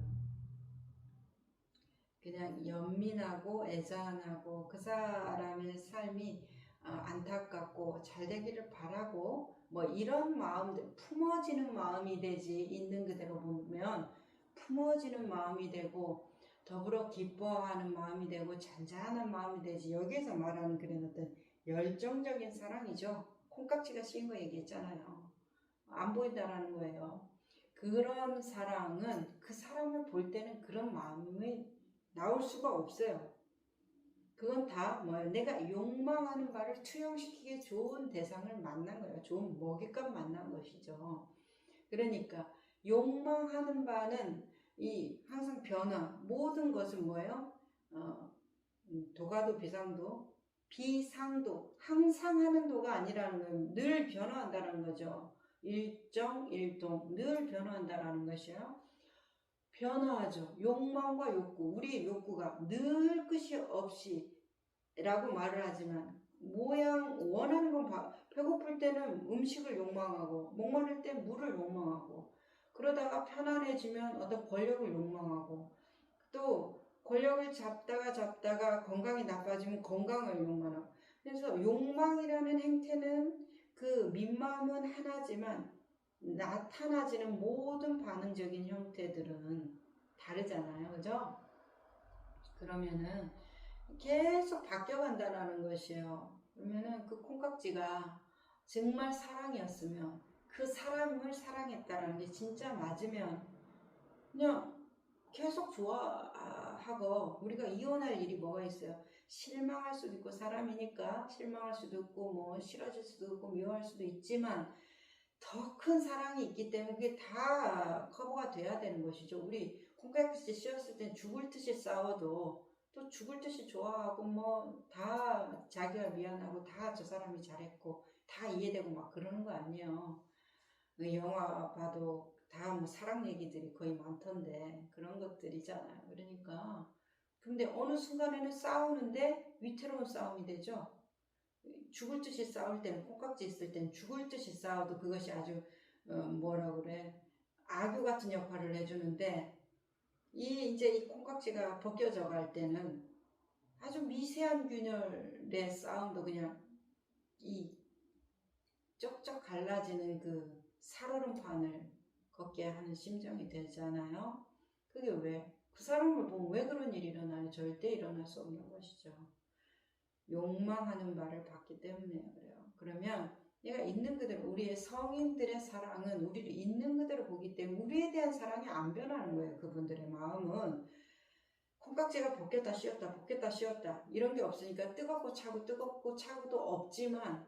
그냥 연민하고 애잔하고 그 사람의 삶이 안타깝고 잘 되기를 바라고 뭐 이런 마음들 품어지는 마음이 되지 있는 그대로 보면 품어지는 마음이 되고 더불어 기뻐하는 마음이 되고 잔잔한 마음이 되지 여기에서 말하는 그런 어떤 열정적인 사랑이죠. 콩깍지가 씌인 거 얘기했잖아요. 안 보인다라는 거예요. 그런 사랑은 그 사람을 볼 때는 그런 마음이 나올 수가 없어요. 그건 다 뭐예요? 내가 욕망하는 바를 투영시키기에 좋은 대상을 만난 거예요. 좋은 먹잇감 만난 것이죠. 그러니까 욕망하는 바는 이 항상 변화, 모든 것은 뭐예요? 도가도 비상도, 비상도, 항상 하는 도가 아니라는 건 늘 변화한다는 거죠. 일정, 일동, 늘 변화한다는 것이요. 변화하죠. 욕망과 욕구, 우리의 욕구가 늘 끝이 없이 라고 말을 하지만 원하는 건 배고플 때는 음식을 욕망하고 목마를 때 물을 욕망하고 그러다가 편안해지면 어떤 권력을 욕망하고 또 권력을 잡다가 건강이 나빠지면 건강을 욕망하고 그래서 욕망이라는 행태는 그 밑마음은 하나지만 나타나지는 모든 반응적인 형태들은 다르잖아요. 그죠? 그러면은 계속 바뀌어간다는 것이에요. 그러면은 그 콩깍지가 정말 사랑이었으면 그 사람을 사랑했다라는 게 진짜 맞으면 그냥 계속 좋아하고 우리가 이혼할 일이 뭐가 있어요. 실망할 수도 있고 사람이니까 실망할 수도 있고 뭐 싫어질 수도 있고 미워할 수도 있지만 더 큰 사랑이 있기 때문에 그게 다 커버가 돼야 되는 것이죠. 우리 콩깍지 씌웠을 땐 죽을 듯이 싸워도 또 죽을 듯이 좋아하고 뭐 다 자기가 미안하고 다 저 사람이 잘했고 다 이해되고 막 그러는 거 아니에요. 그 영화 봐도 다 뭐 사랑 얘기들이 거의 많던데 그런 것들이잖아요. 그러니까 근데 어느 순간에는 싸우는데 위태로운 싸움이 되죠. 죽을 듯이 싸울 때는 콩깍지 있을 때는 죽을 듯이 싸워도 그것이 아주 뭐라 그래 악유 같은 역할을 해주는데 이제 이 콩깍지가 벗겨져 갈 때는 아주 미세한 균열의 싸움도 그냥 이 쩍쩍 갈라지는 그 살얼음판을 걷게 하는 심정이 되잖아요. 그게 왜? 그 사람을 보면 왜 그런 일이 일어나요? 절대 일어날 수 없는 것이죠. 욕망하는 바를 봤기 때문에 그래요. 그러면 내가 있는 그대로 우리의 성인들의 사랑은 우리를 있는 그대로 보기 때문에 우리에 대한 사랑이 안 변하는 거예요. 그분들의 마음은 콩깍지가 벗겼다 씌웠다 이런 게 없으니까 뜨겁고 차고도 없지만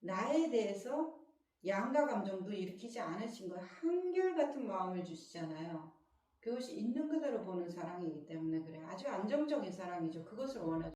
나에 대해서 양가 감정도 일으키지 않으신 거예요. 한결같은 마음을 주시잖아요. 그것이 있는 그대로 보는 사랑이기 때문에 그래요. 아주 안정적인 사랑이죠. 그것을 원하죠.